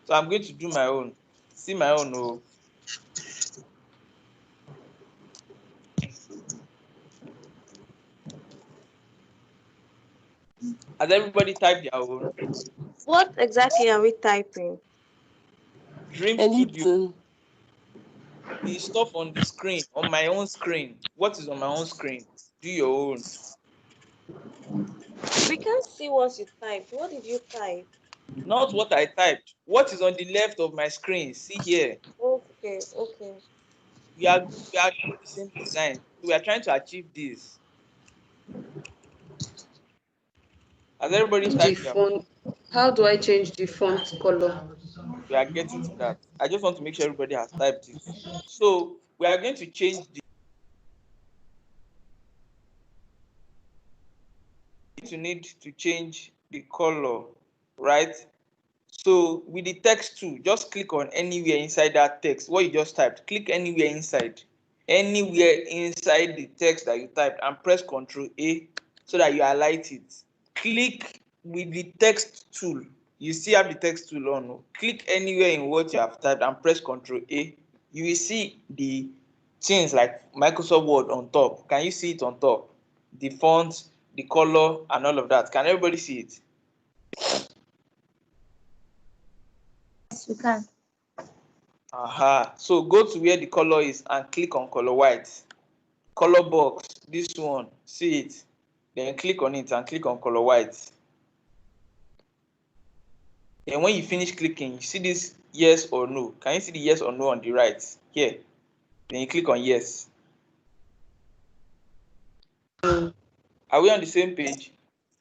So I'm going to do my own. See my own. Oh. Has everybody typed their own? What exactly are we typing? Dream Studio. Anything. The stuff on the screen, on my own screen. What is on my own screen? Do your own. We can't see what you typed. What did you type? Not what I typed. What is on the left of my screen? See here. Okay. We are doing the same design. We are trying to achieve this. Has everybody The typed their? font. How do I change the font color? We are getting to that. I just want to make sure everybody has typed it. So we are going to change need to change the color, right? So with the text tool, just click on anywhere inside that text. What you just typed, click anywhere inside the text that you typed and press Ctrl A so that you highlight it. Click with the text tool. You still have the text tool on. Click anywhere in what you have typed and press Ctrl A. You will see the things like Microsoft Word on top. Can you see it on top? The font, the color, and all of that. Can everybody see it? Yes, we can. Aha. So go to where the color is and click on color white. Color box, this one, see it. Then click on it and click on color white. Then when you finish clicking, you see this yes or no. Can you see the yes or no on the right here? Then you click on yes. Are we on the same page?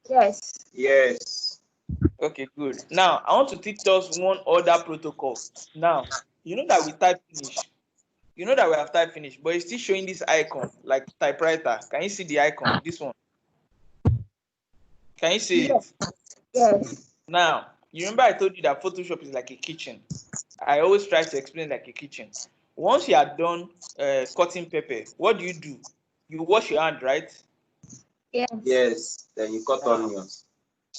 Yes. Yes. Okay, good. Now I want to teach us one other protocol. Now you know that we type finish. You know that we have typed finish, but it's still showing this icon like typewriter. Can you see the icon? This one. Can you see it? Yes. Now, you remember I told you that Photoshop is like a kitchen. I always try to explain like a kitchen. Once you are done cutting pepper, what do? You wash your hand, right? Yes. Yes. Then you cut onions.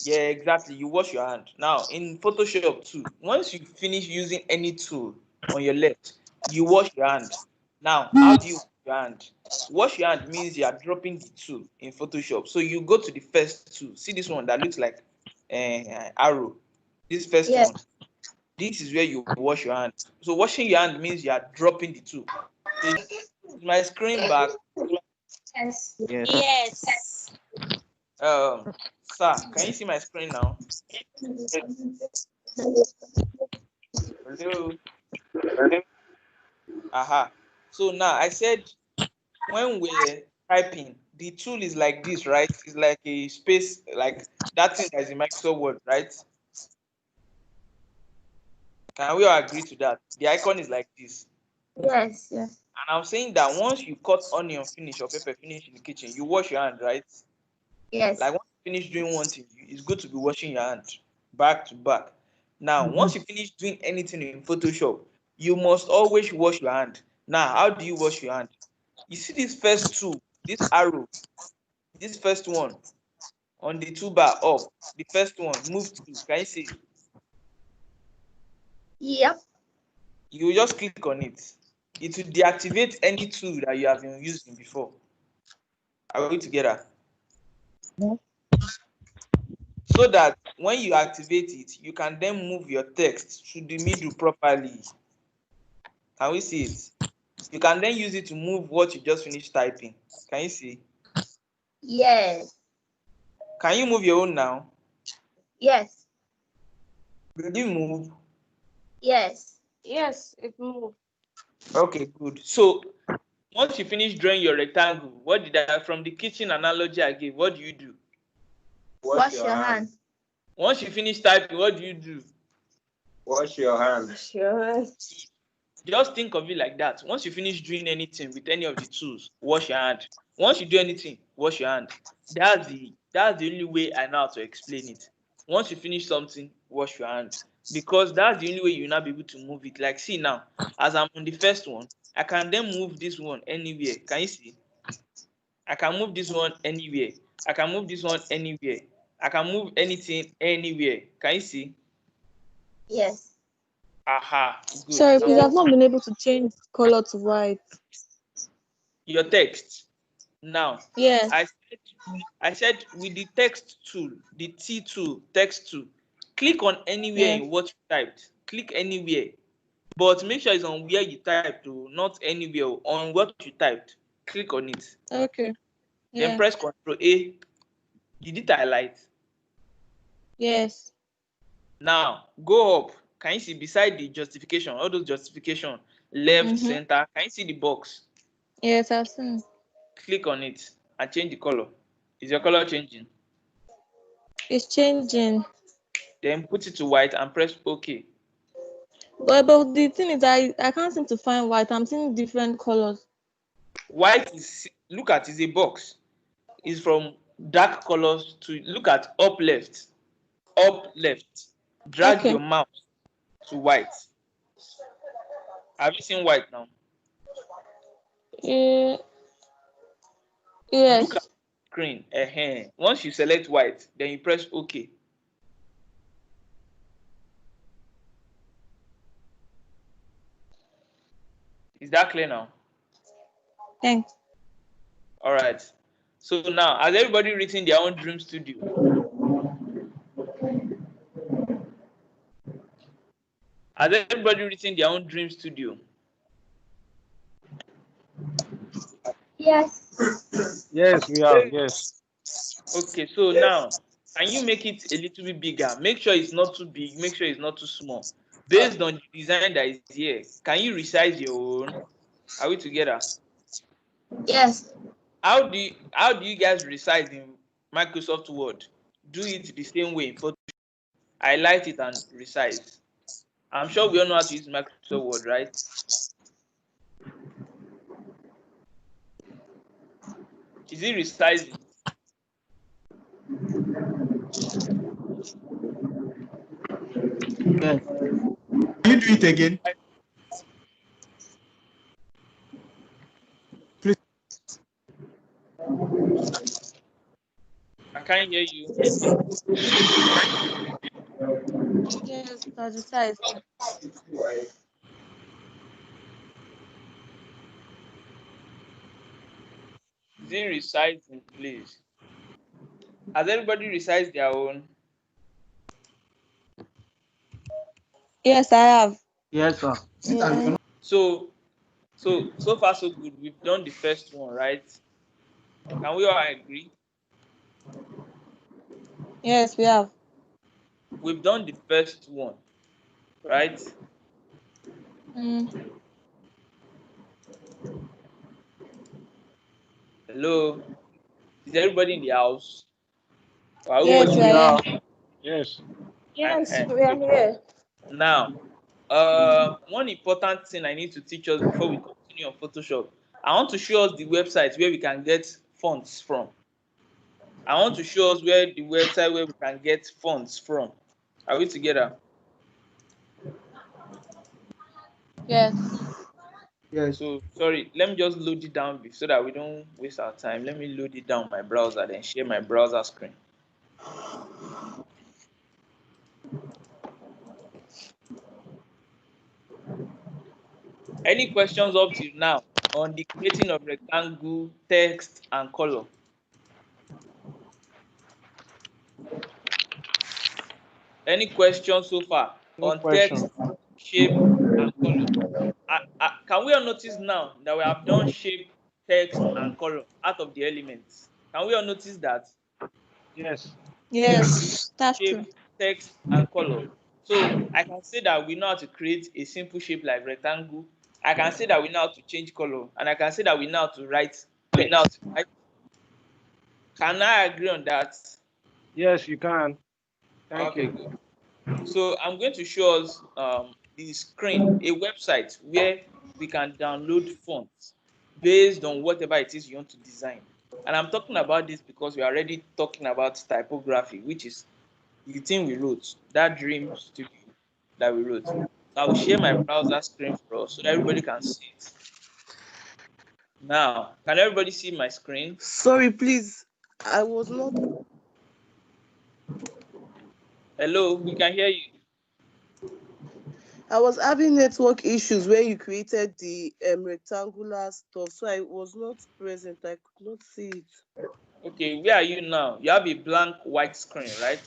Yeah, exactly. You wash your hand. Now, in Photoshop too, once you finish using any tool on your left, you wash your hand. Now, how do you wash your hand? Wash your hand means you are dropping the tool in Photoshop. So you go to the first tool. See this one that looks like arrow. This first Yes. one. This is where you wash your hand. So washing your hand means you are dropping the tool. Is my screen back? Yes. Yes. Sir, can you see my screen now? Hello. Aha. So now I said when we're typing, the tool is like this, right? It's like a space, like that thing that is in Microsoft Word, right? Can we all agree to that? The icon is like this. Yes. Yes. And I'm saying that once you cut onion finish or pepper finish in the kitchen, you wash your hand, right? Yes. Like once you finish doing one thing, it's good to be washing your hand back to back. Now, once you finish doing anything in Photoshop, you must always wash your hand. Now, how do you wash your hand? You see this first two, this arrow, this first one on the toolbar up, the first one, move to, can you see? Yep. You just click on it. It will deactivate any tool that you have been using before. Are we together? Yes. So that when you activate it, you can then move your text to the middle properly. Can we see it? You can then use it to move what you just finished typing. Can you see? Yes. Can you move your own now? Yes. Did you move? Yes. Yes. It moved. Okay, good. So once you finish drawing your rectangle, what did I, from the kitchen analogy I gave, what do you do? Wash your hands. Once you finish typing, what do you do? Wash your hands. Wash your hands. Just think of it like that. Once you finish doing anything with any of the tools, wash your hand. Once you do anything, wash your hand. That's the only way I know how to explain it. Once you finish something, wash your hand. Because that's the only way you'll not be able to move it. Like, see now, as I'm on the first one, I can then move this one anywhere. Can you see? I can move this one anywhere. I can move this one anywhere. I can move anything anywhere. Can you see? Yes. Aha. Good. Sorry, please, I've not been able to change color to white. Your text. Now, Yes. I said with the text tool, the T tool, text tool, click on anywhere in what you typed. Click anywhere. But make sure it's on where you typed, not anywhere, on what you typed. Click on it. Okay. Then press Ctrl A. Did it highlight? Yes. Now, go up. Can you see beside the justification, all those justification, left, center, can you see the box? Yes, I've seen. Click on it and change the color. Is your color changing? It's changing. Then put it to white and press OK. But the thing is, I can't seem to find white. I'm seeing different colors. White is, look at, is a box. It's from dark colors to, look at up left. Up left. Drag your mouse to white. Have you seen white now? Yes. Look at the screen. Once you select white, then you press OK. Is that clear now? Thanks. All right. So now, has everybody written their own Dream Studio? Has everybody written their own Dream Studio? Yes. Yes, we have. Yes. Okay, so now Can you make it a little bit bigger? Make sure it's not too big. Make sure it's not too small. Based on the design that is here, can you resize your own? Are we together? Yes. How do you guys resize in Microsoft Word? Do it the same way in Photoshop. Highlight it and resize. I'm sure we all know how to use Microsoft Word, right? Is it resizing? Yes. Can you do it again? Please. I can't hear you. Yes, that's the size. Is it resizing, please? Has everybody resized their own? Yes, I have. Yes, sir. So far so good. We've done the first one, right? Can we all agree? Yes, we have. We've done the first one, right? Hello? Is everybody in the house? Are we Yes, watching we it? are here. Yes. Yes, Uh-huh. we are here. Now, one important thing I need to teach us before we continue on Photoshop. I want to show us the website where we can get fonts from. I want to show us where the website where we can get fonts from. Are we together? Yes. Yes. So sorry, let me just load it down so that we don't waste our time. Let me load it down my browser, then share my browser screen. Any questions up till now on the creating of rectangle, text, and color? Any questions so far No on question. text, shape, and color? Can we all notice now that we have done shape, text, and color out of the elements? Can we all notice that? Yes. Yes, that's true. Shape, text, and color. So I can say that we know how to create a simple shape like rectangle. I can say that we know how to change color, and I can say that we know how to write text. Right? Can I agree on that? Yes, you can. Thank Okay, you. good. So I'm going to show us the screen, a website where we can download fonts based on whatever it is you want to design. And I'm talking about this because we are already talking about typography, which is the thing we wrote, that dream studio that we wrote. So I will share my browser screen for us so that everybody can see it. Now, can everybody see my screen? Sorry, please. I was not. Hello, we can hear you. I was having network issues where you created the rectangular stuff, so I was not present. I could not see it. Okay, where are you now? You have a blank white screen, right?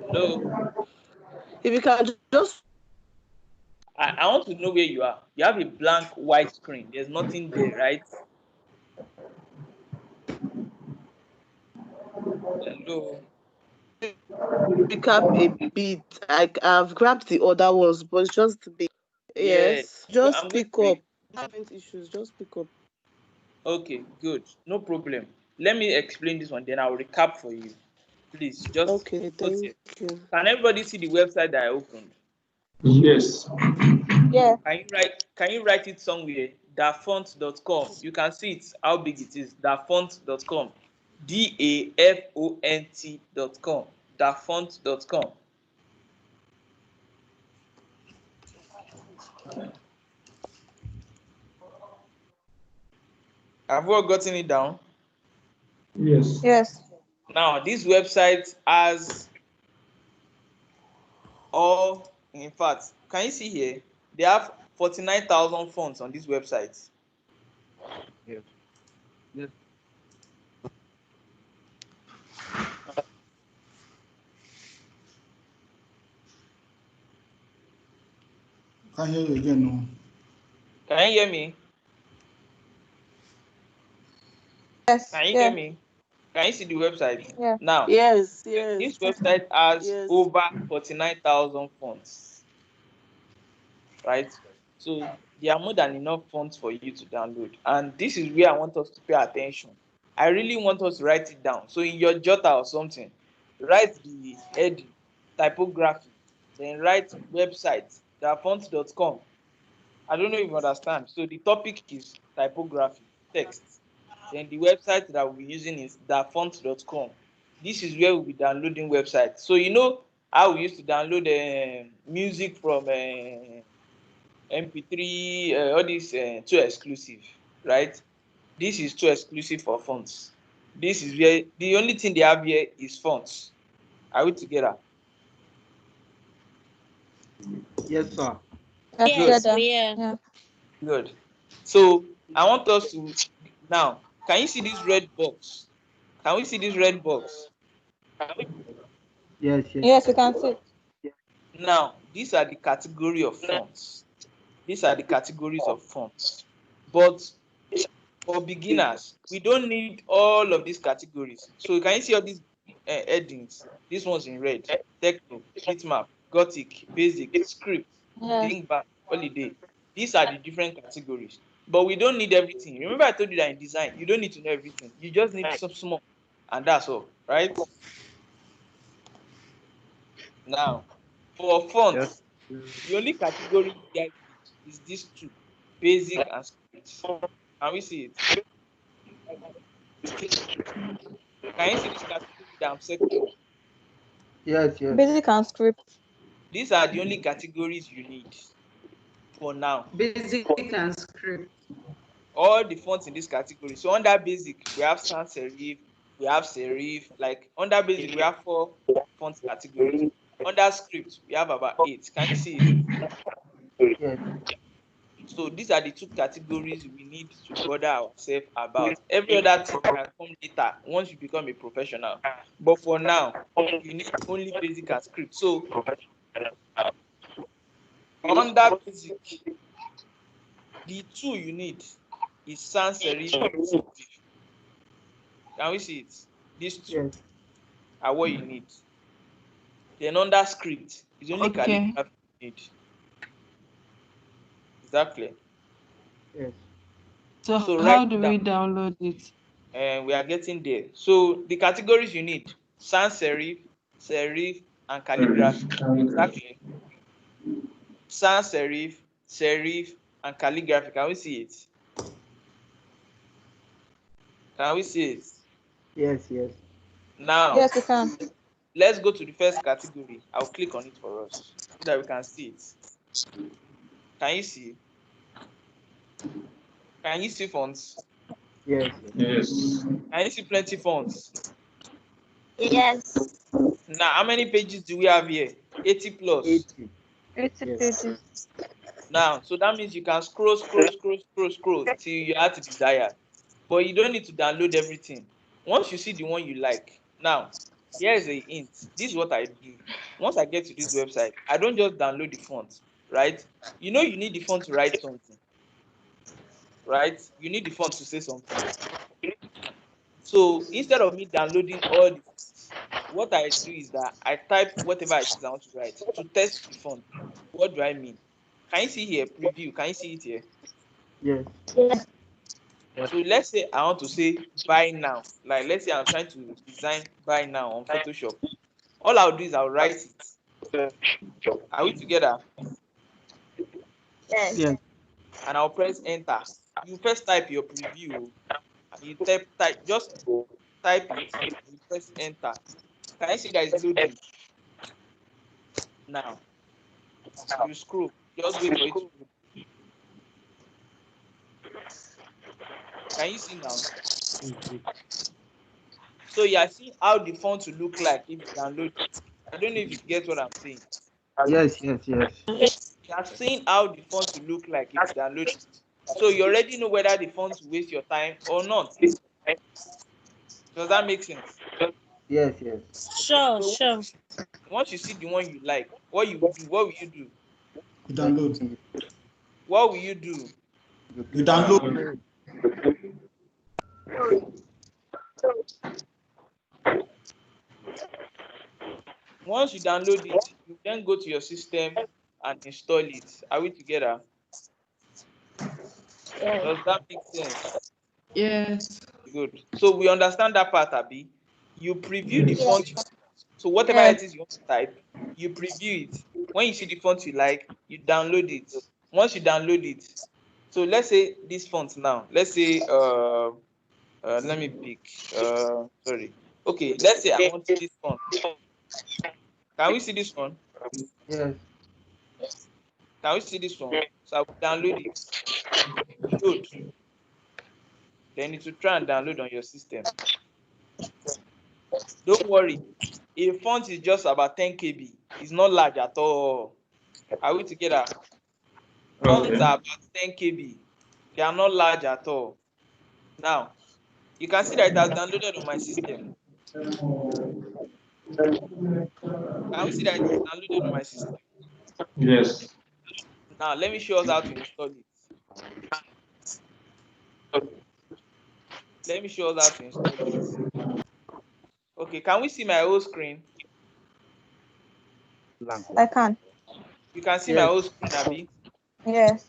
Hello? If you can just. I want to know where you are. You have a blank white screen. There's nothing there, right? Hello? Recap a bit. I've grabbed the other ones, but just a bit. Yeah. Yes, So just I'm going pick to up. Having issues, just pick up. Okay, good. No problem. Let me explain this one, then I'll recap for you. Please, just Okay, note thank it. you. Can everybody see the website that I opened? Yes. Yeah. Can you write it somewhere? Dafont.com. You can see it, how big it is. Dafont.com. DAFONT.com. Dafont.com. Have we all gotten it down? Yes. Yes. Now, this website has all, in fact, can you see here? They have 49,000 fonts on this website. Yes. Yes. Can't hear you again, no. Can you hear me? Yes. Can you Yeah. hear me? Can you see the website? Yeah. Now, Yes, this yes, website has yes. over 49,000 fonts, right? So there are more than enough fonts for you to download. And this is where I want us to pay attention. I really want us to write it down. So in your jotter or something, write the heading, typography, then write website, dafont.com. I don't know if you understand. So the topic is typography, text. Then the website that we'll be using is dafont.com. This is where we'll be downloading websites. So you know how we used to download music from MP3, all these too exclusive, right? This is too exclusive for fonts. This is where the only thing they have here is fonts. Are we together? Yes, sir. That's Yes, together. we are. Yeah. Good. So I want us to now. Can you see this red box? Can we see this red box? Yes, Yes, we can see. Now, these are the category of fonts. These are the categories of fonts. But for beginners, we don't need all of these categories. So can you see all these headings? This one's in red. Techno, bitmap, gothic, basic, script, Yes. think back, holiday. These are the different categories. But we don't need everything. Remember I told you that in design, you don't need to know everything. You just need some small. And that's all, right? Now, for fonts, the only category you guys need is these two, basic and script. Can we see it? Can you see this category that I'm circling? yes, yes. Basic and script. These are the only categories you need for now. Basic and script. All the fonts in this category. So under basic, we have sans serif, we have serif. Like under basic, we have 4 font categories. Under script, we have about 8. Can you see it? Yes. So these are the 2 categories we need to bother ourselves about. Every other thing can come later once you become a professional. But for now, you need only basic and script. So under basic, the 2 you need is sans serif and serif. Can we see it? These 2 Yes. are what you need. Then under script is only calligraphy you need. Is that clear? Yes. So So how write do down. we download it? We are getting there. So the categories you need: sans serif, serif, and calligraphy. Exactly. Sans serif, serif, and calligraphy. Can we see it? Can we see it? Yes, yes. Now, Yes, we can. let's go to the first category. I'll click on it for us so that we can see it. Can you see? Can you see fonts? Yes. Yes. Can you see plenty fonts? Yes. Now, how many pages do we have here? 80 plus. 80. 80 Yes. pages. Now, so that means you can scroll till you have to desire. But you don't need to download everything. Once you see the one you like. Now, here's a hint. This is what I do. Once I get to this website, I don't just download the font, right? You know you need the font to write something, right? You need the font to say something. So instead of me downloading all the fonts, what I do is that I type whatever it is I want to write to test the font. What do I mean? Can you see here? Preview. Can you see it here? Yes. Yes. So let's say I want to say buy now. Like let's say I'm trying to design buy now on Photoshop. All I'll do is I'll write it. Are we together? Yes. Yes. And I'll press enter. You first type your preview and you just type it and you press enter. Can you see that it's loading? Now you scroll. Just wait for it to load. Can you see now? So you are seeing how the font will look like if you download it. I don't know if you get what I'm saying. Yes, yes, yes. You are seeing how the font will look like if you download it. So you already know whether the font will waste your time or not. Does that make sense? Yes, yes. Sure, So sure. once you see the one you like, what you do? What will you do? You download. What will you do? You download. Once you download it, you then go to your system and install it. Are we together? Does that make sense? Yes. Good. So we understand that part, Abi. You preview the font. So whatever it is you want to type, you preview it. When you see the font you like, you download it. Once you download it, so let's say this font now. Let's say let me pick sorry. Okay, let's say I want this font. Can we see this one? Yes. Can we see this one? So I will download it. Load. Then it will try and download on your system. Don't worry. A font is just about 10 KB. It's not large at all. Are we together? Fonts are about 10 KB. They are not large at all. Now, you can see that it has downloaded on my system. Can we see that it is downloaded on my system? Yes. Now, let me show us how to install it. Let me show us how to install it. Okay, can we see my whole screen? I can. You can see my whole screen, Abi? Yes.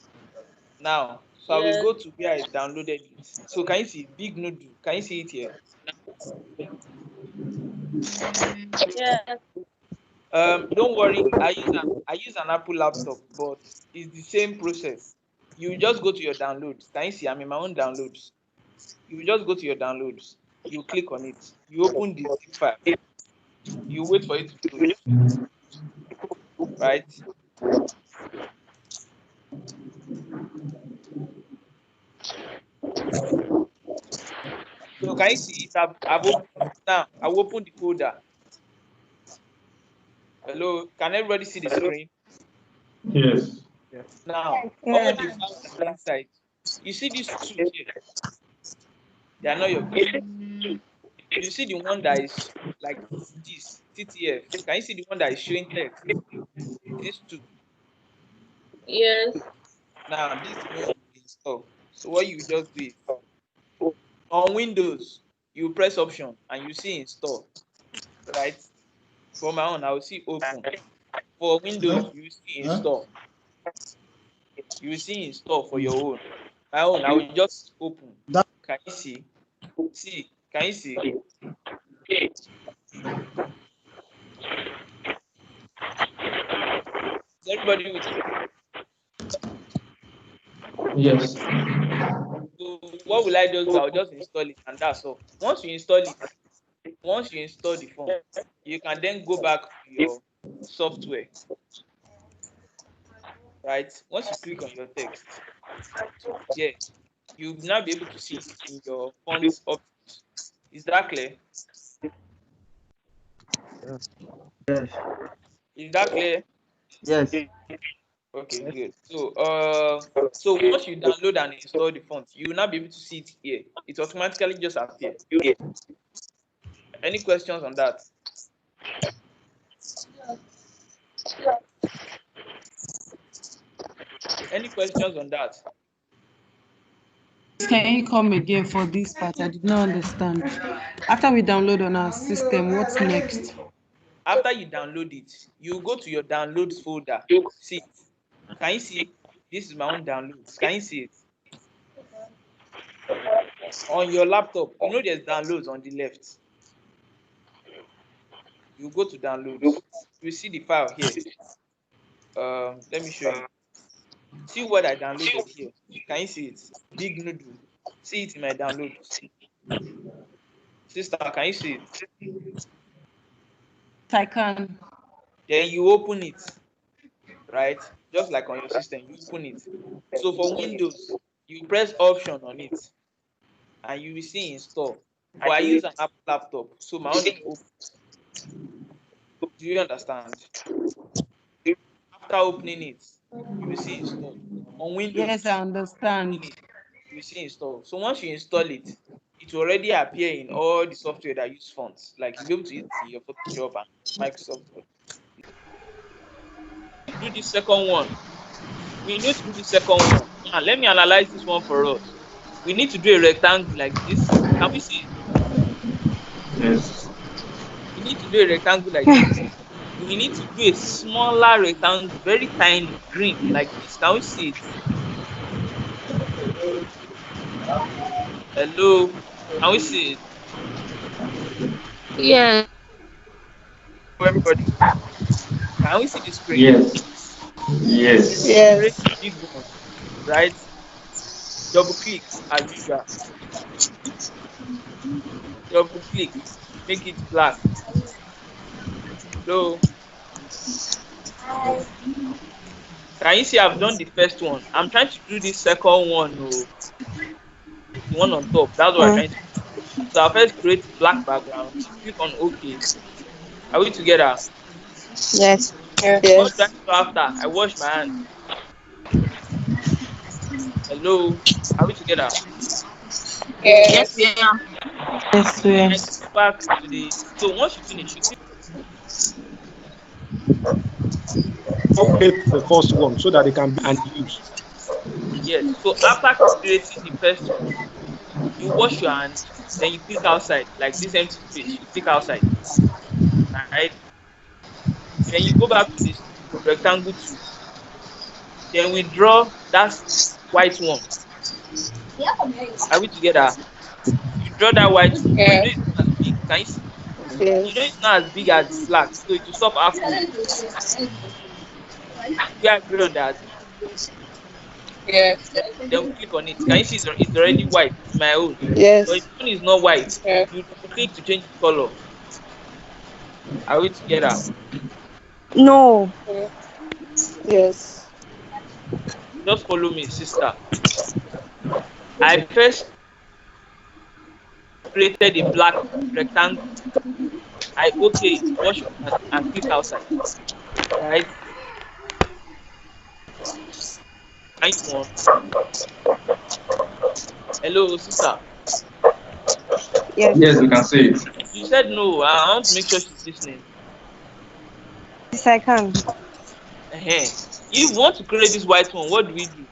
Now, so I will go to where I downloaded it. So can you see Big Noodle? Can you see it here? Yeah. Don't worry, I use an Apple laptop, but it's the same process. You just go to your downloads. Can you see I'm in my own downloads? You just go to your downloads, you click on it, you open the zip file, you wait for it to load. Right? So can you see it? I've opened now. I will open the folder. Hello, can everybody see the screen? Yes. Now, all the files are inside. You see these two here? They are not your business. You see the one that is like this, TTF. Can you see the one that is showing text? These two. Yes. Now, this is the one you install. So what you just do is, on Windows, you press Option and you see Install. Right? For my own, I will see Open. For Windows, you see Install. You will see Install for your own. My own, I will just Open. Can you see? See? Can you see? Is everybody with me? Yes. So what will I just do? I'll just install it and that's all. Once you install the phone, you can then go back to your software. Right? Once you click on your text, yeah, you'll now be able to see it in your fonts options. Is that clear? Yes. Is that clear? Yes. Okay, good. So so once you download and install the font, you will now be able to see it here. It automatically just appears. Any questions on that? Any questions on that? Can you come again for this part? I did not understand. After we download on our system, what's next? After you download it, you go to your downloads folder. See, can you see? This is my own downloads. Can you see it? On your laptop, you know there's downloads on the left. You go to downloads. You see the file here. Let me show you. See what I downloaded here. Can you see it? Big Noodle. See it in my downloads. Sister, can you see it? I can. Then you open it, right? Just like on your system, you open it. So for Windows, you press Option on it, and you will see Install. But I use an Apple laptop, so my own is open. Do you understand? After opening it, you will see Install. On Windows, yes, I understand. You will see Install. So once you install it, it will already appear in all the software that use fonts. Like you'll be able to use your Photoshop and Microsoft Word. Do the second one. We need to do the second one. Now, let me analyze this one for us. We need to do a rectangle like this. Can we see it? Yes. We need to do a rectangle like this. We need to do a smaller rectangle, very tiny, green, like this. Can we see it? Hello? Can we see it? Yeah. Everybody, can we see the screen? Yes. Yes. Create Yes. a big one, right? Double click as usual. Double click, make it black. Hello? Can you see I've done the first one? I'm trying to do the second one, oh, the one on top. That's what I'm trying to do. So I'll first create black background, click on OK. Are we together? Yes. What do I Yes. do after? I wash my hand. Hello? Are we together? Yes, we are. Yes, Then I yes. go back to the. So once you finish, you click. Update the first one so that they can be and use. Yes. So after creating the first one, you wash your hand, then you click outside, like this empty space. You click outside, right? Then you go back to this rectangle tool. Then we draw that white one. Are we together? You draw that white one, but you know Yes. it's not as big. Can you see? You know it's Yes. not as big as the flag, so it will stop halfway. We agree on that. Yes. Then we click on it. Can you see it's already white? My own. But if Yes. your own is not white, Yes. you click to change the color. Are we together? No. Yes. Just follow me, sister. I first created a black rectangle. I okay, wash my hands and click outside. Right? Nice one. Hello, sister. Yes. Yes, we can see it. You said no. I want to make sure she's listening. Yes, I can. If you want to create this white one, what do we do?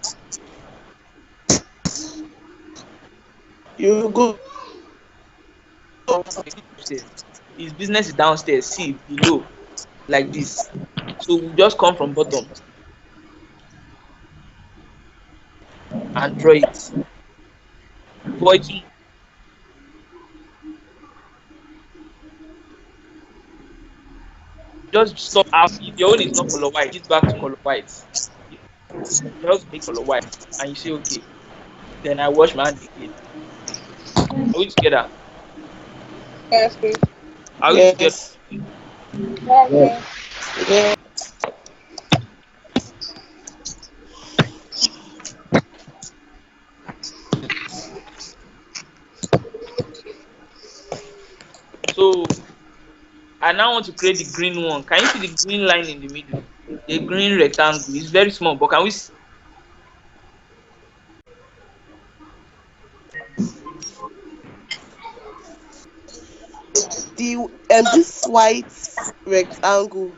You go Upstairs. His business is downstairs. See below, like this. So we just come from bottom and draw it. But it just stop out. If your own is not color white, it's back to color white. Just make color white, and you say okay. Then I wash my hand again. Are we together? Yes, please. Are we together? yes. Yes. Yes. So I now want to create the green one. Can you see the green line in the middle? The green rectangle. It's very small, but can we see? This white rectangle,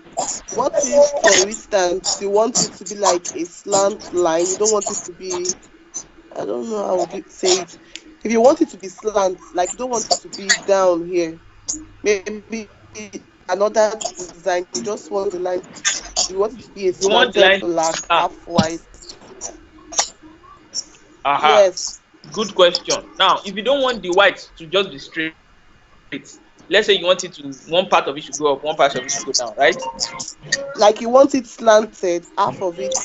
what if, for instance, you want it to be like a slant line? You don't want it to be, I don't know how to say it. If you want it to be slant, like you don't want it to be down here, maybe another design. You just want the line. You want it to be a You want the slanted line black, half white. Aha. Yes. Good question. Now, if you don't want the white to just be straight, let's say you want it to one part of it should go up, one part of it should go down, right? Like you want it slanted, half of it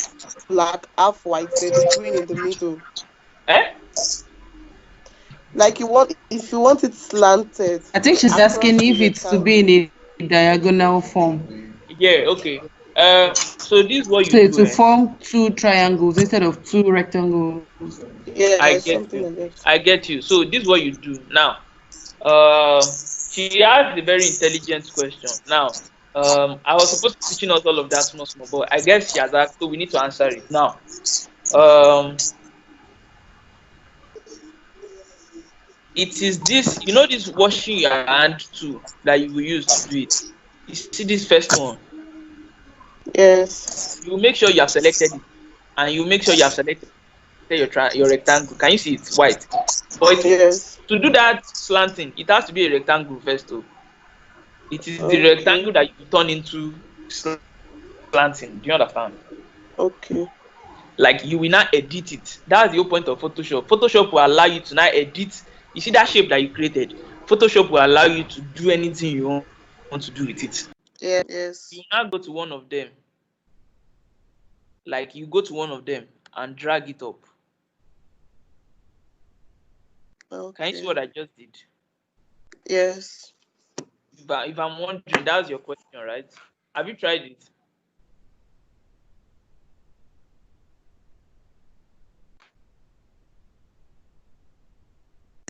black, half white, then the green in the middle. Like if you want it slanted. I think she's asking if it's to be in a diagonal form. Yeah, okay. So this is what So you to do. form two triangles instead of two rectangles. Yeah, I get something you. like that. I get you. So this is what you do. Now, she asked a very intelligent question. Now, I was supposed to be teaching us all of that small, but I guess she has asked, so we need to answer it. Now, it is this, you know, this washing your hand tool that you will use to do it. You see this first one? Yes. You make sure you have selected it, and you make sure you have selected your rectangle. Can you see it's white? But yes. to to do that slanting, it has to be a rectangle first. Though. It is the rectangle that you turn into slanting. Do you understand? Okay. Like you will now edit it. That's the whole point of Photoshop. Photoshop will allow you to now edit. You see that shape that you created? Photoshop will allow you to do anything you want to do with it. Yes. You now go to one of them. Like you go to one of them and drag it up. Okay. Can you see what I just did? Yes. But if I'm wondering, that's your question, right? Have you tried it?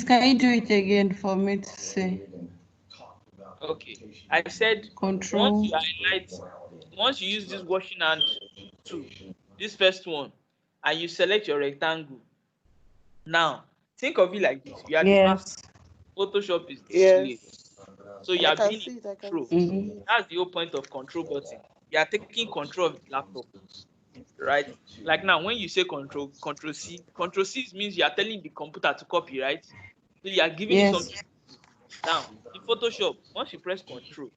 Can you do it again for me to see? Okay. I said Control. once you highlight, once you use this washing hand tool, this first one, and you select your rectangle. Now, think of it like this. You are the master. Photoshop is display. So you I are can being see in it. I can control. see it. That's the whole point of control button. You are taking control of the laptop, right? Like now, when you say control C means you are telling the computer to copy, right? So you are giving it something. Now, in Photoshop, once you press control,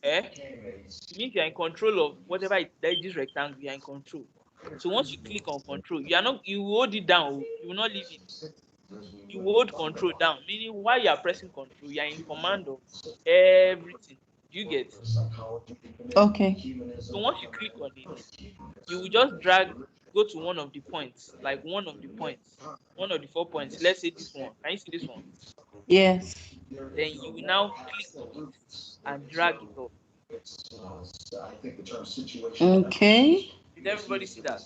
it means you are in control of whatever there is this rectangle, you are in control. So once you click on control, you hold it down, you will not leave it. You hold control down, meaning while you are pressing control, you are in command of everything. Do you get? Okay. So once you click on it, you will just go to one of the points, like one of the 4 points. Let's say this one. Can you see this one? Yes. Then you will now click on it and drag it up. Okay. Did everybody see that?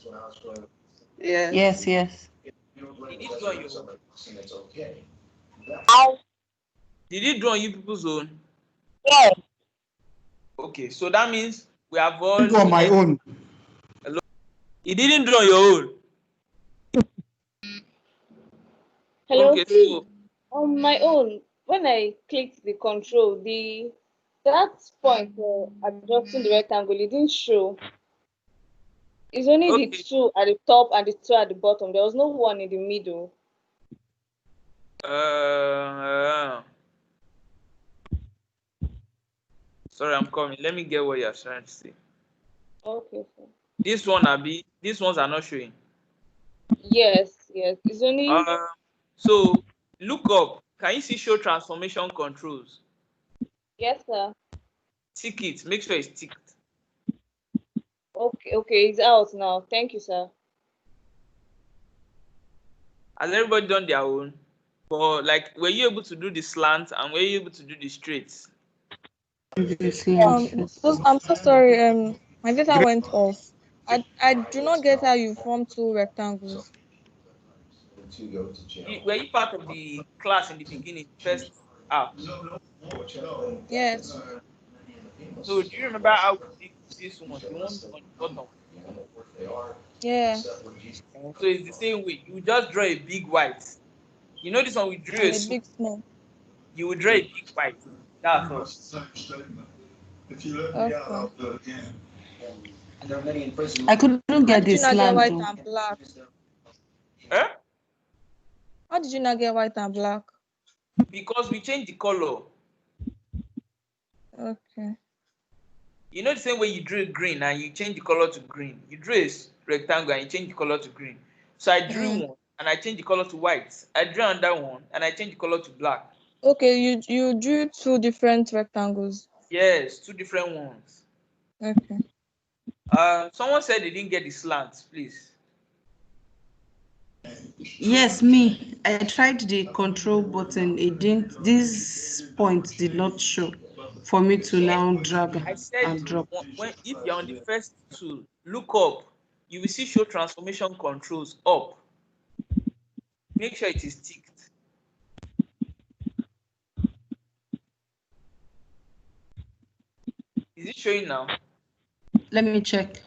Yes, yes. Did it draw on your own? Did it draw on you people's own? Yes. Okay, so that means we have all. Do on my own. Hello? It didn't draw on your own. Hello. Okay, so On my own, when I clicked the control, that point for adjusting the rectangle, it didn't show. It's only the two at the top and the two at the bottom. There was no one in the middle. Sorry, I'm coming. Let me get what you're trying to say. Okay. This one, Abi, these ones are not showing. Yes. It's only. So look up. Can you see show transformation controls? Yes, sir. Tick it. Make sure it's ticked. Okay, it's out now. Thank you, sir. Has everybody done their own? But like, were you able to do the slant and were you able to do the straight? I'm so sorry. My data went off. I do not get how you form two rectangles. Were you part of the class in the beginning, first half? Yes. So do you remember how we did this one, the one on the bottom? Yeah. So it's the same way. You just draw a big white. You know this one we drew And a a big small. You will draw a big white. That's all. Okay. I couldn't get this How did you not get white slant. and black? How did you not get white and black? Because we changed the color. Okay. You know the same way you drew green and you change the color to green. You drew a rectangle and you change the color to green. So I drew one and I changed the color to white. I drew another one and I changed the color to black. Okay, you drew two different rectangles. Yes, two different ones. Okay. Someone said they didn't get the slant, please. Yes, me. I tried the control button. It didn't. This point did not show for me to now drag I said and drop. if you're on the first tool, look up. You will see show transformation controls up. Make sure it is ticked. Is it showing now? Let me check.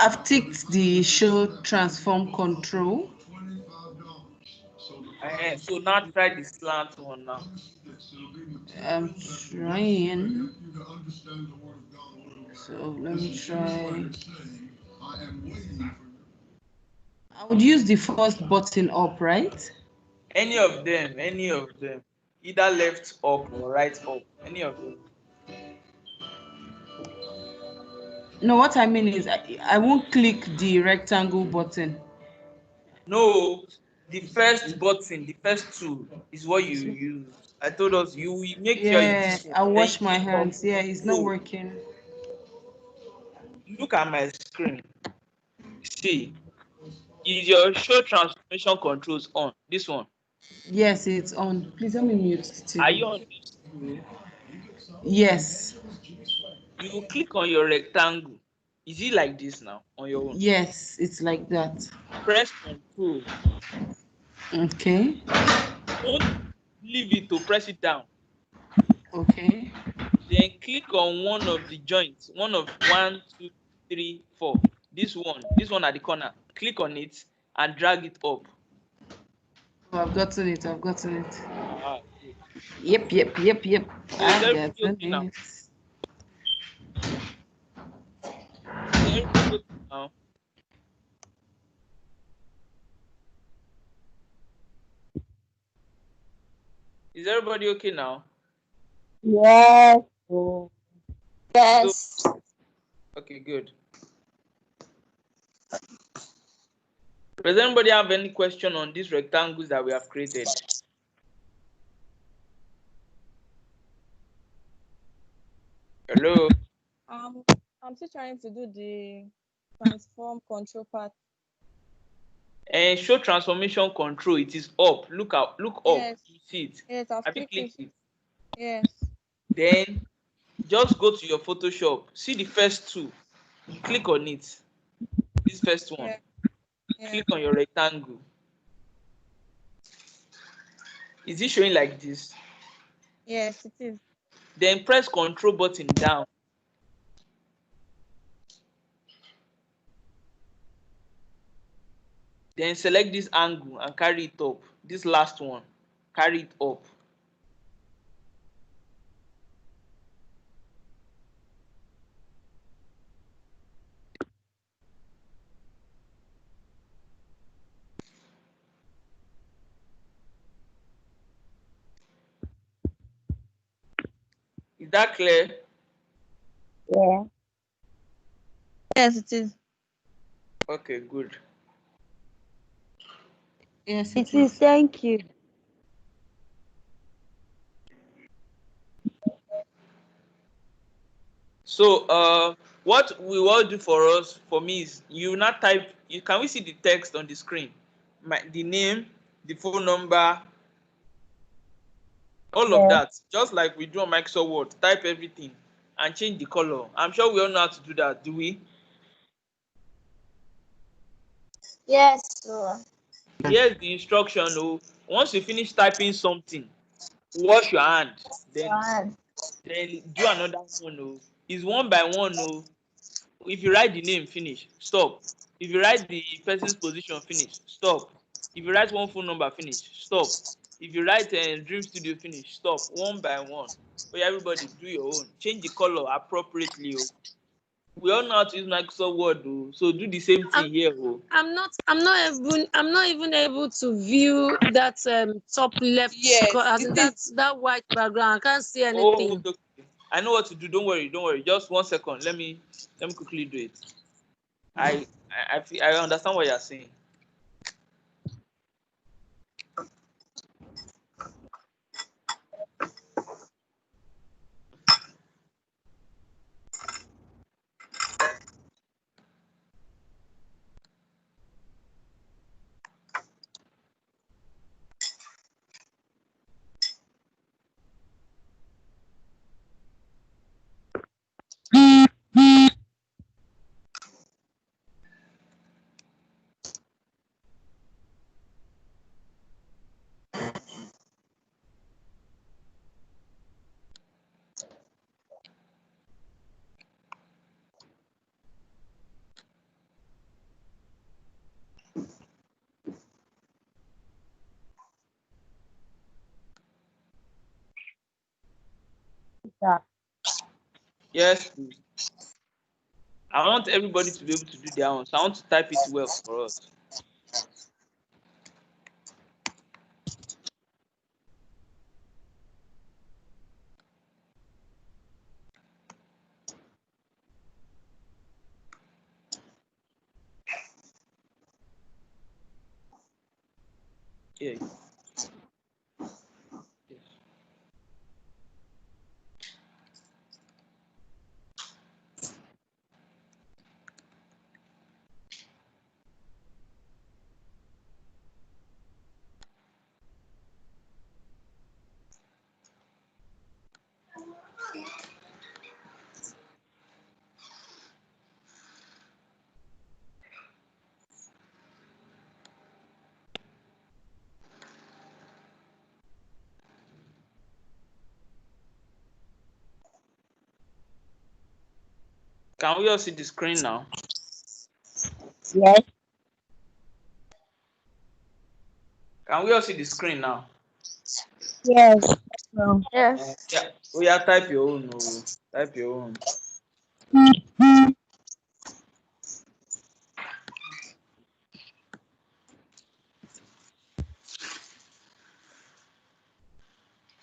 I've ticked the show transform control. So now try the slant one now. I'm trying. So let me try. I would use the first button up, right? Any of them, either left up or right up, any of them. No, what I mean is I won't click the rectangle button. No, the first button, the first two is what you use. I told us you will make sure you Yeah, I then wash my click on hands. Yeah, it's not control. working. Look at my screen. See, is your show transformation controls on? This one. Yes, it's on. Please let me mute the Are you TV. on this too? Yes. You will click on your rectangle. Is it like this now on your own? Yes, it's like that. Press control. Okay. Don't leave it to press it down. Okay. Then click on one of the joints. One of 1, 2, 3, 4. This one at the corner. Click on it and drag it up. Oh, I've gotten it. I've gotten it. Good. Yep. So is everybody okay now? Is everybody okay now? Is everybody okay now? Yes. Yes. Okay, good. Does anybody have any question on these rectangles that we have created? Hello? I'm still trying to do the transform control part. And show transformation control, it is up. Look up. Yes. You see it. Yes, I've Have you clicked clicked it? Yes. Then just go to your Photoshop. See the first two. Click on it. This first one. Yeah. Click on your rectangle. Is it showing like this? Yes, it is. Then press Control button down. Then select this angle and carry it up. This last one. Carry it up. Is that clear? Yeah. Yes, it is. Okay, good. Yes, It is. Thank you. So what we will do for me is you not type. Can we see the text on the screen? The name, the phone number, all of that. Just like we do on Microsoft Word, type everything and change the color. I'm sure we all know how to do that, do we? Yes, sir. Here's the instruction. Oh, once you finish typing something, wash your hand. Then do another one. Oh, it's one by one. Oh, if you write the name, finish, stop. If you write the person's position, finish, stop. If you write one phone number, finish, stop. If you write Dream Studio, finish, stop. One by one. Okay, everybody do your own. Change the color appropriately. Oh. We all know how to use Microsoft Word, oh. So do the same thing here. Oh. I'm not even able to view that top left. Yes, that white background. I can't see Oh, anything. okay. I know what to do. Don't worry. Just 1 second. Let me quickly do it. I understand what you're saying. Yes, please. I want everybody to be able to do their own. So I want to type it well for us. Yeah. Can we all see the screen now? Yes. Can we all see the screen now? Yes. No. Yes. Yeah. Oh yeah, type your own. Oh. Type your own.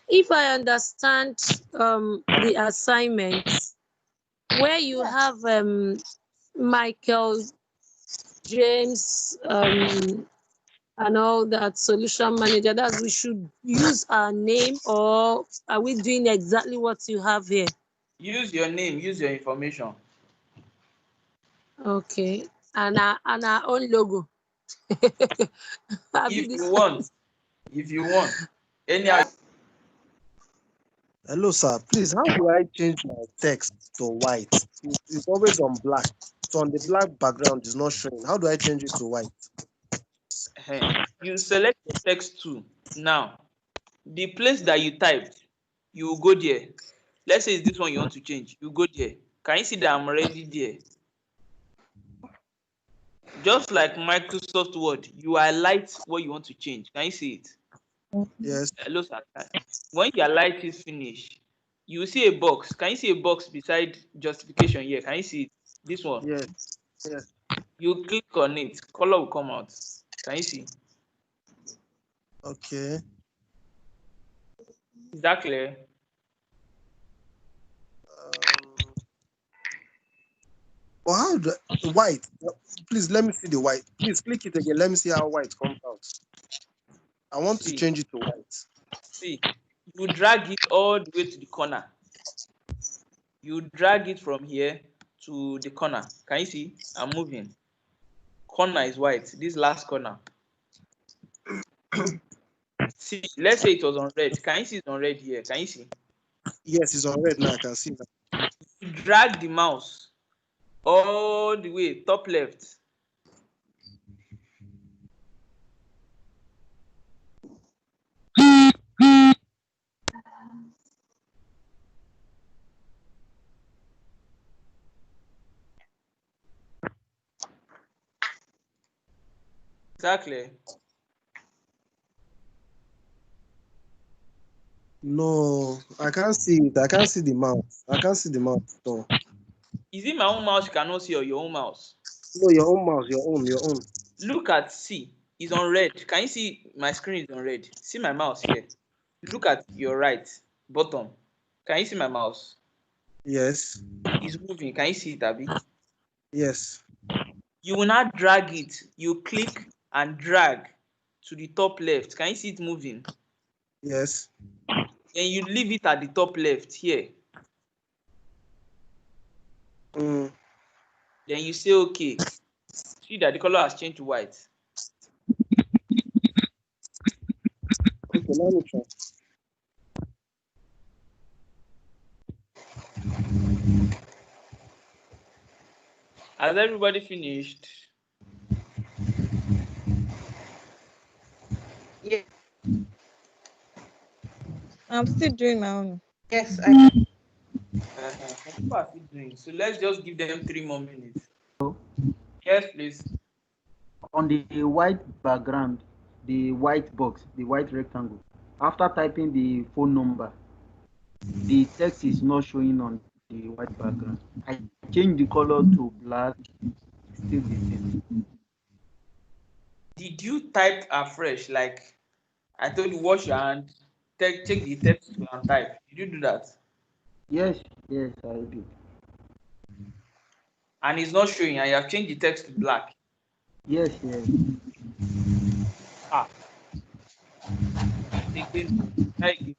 If I understand the assignments, where you have Michael, James, and all that solution manager, that we should use our name, or are we doing exactly what you have here? Use your name, use your information. Okay. And our own logo. If you want. Any Hello, sir. Please, how do I change my text to white? It's always on black. So on the black background, it's not showing. How do I change it to white? you select the text too. Now, the place that you typed, you will go there. Let's say it's this one you want to change. You go there. Can you see that I'm already there? Just like Microsoft Word, you highlight what you want to change. Can you see it? Yes. Hello, sir. When your light is finished, you will see a box. Can you see a box beside justification here? Can you see it? This one? Yes. Yes. You click on it, color will come out. Can you see? Okay. Is that clear? Well, how do white? Please let me see the white. Please click it again. Let me see how white comes out. I want to change it to white. See, you drag it all the way to the corner. You drag it from here to the corner. Can you see? I'm moving. Corner is white. This last corner. See, let's say it was on red. Can you see it's on red here? Can you see? Yes, it's on red now. I can see that. You drag the mouse all the way top left. Exactly. No, I can't see it. I can't see the mouse. I can't see the mouse. No. Is it my own mouse you cannot see or your own mouse? No, your own mouse. Your own. Look at C. It's on red. Can you see my screen is on red? See my mouse here. Look at your right bottom. Can you see my mouse? Yes. It's moving. Can you see it, Abby? Yes. You will not drag it. You click and drag to the top left. Can you see it moving? Yes. Then you leave it at the top left here. Then you say okay. See that the color has changed to white. Okay, let me try. Has everybody finished? Yeah. I'm still doing my own. Yes, I can. People are still doing. So let's just give them 3 more minutes. Yes, please. On the white background, the white box, the white rectangle, after typing the phone number, the text is not showing on the white background. I changed the color to black, still the same. Did you type afresh? Like I told you, wash your hand, check the text and type. Did you do that? Yes, yes, I did. And it's not showing, and you have changed the text to black. Yes, yes. Ah. Again, try again.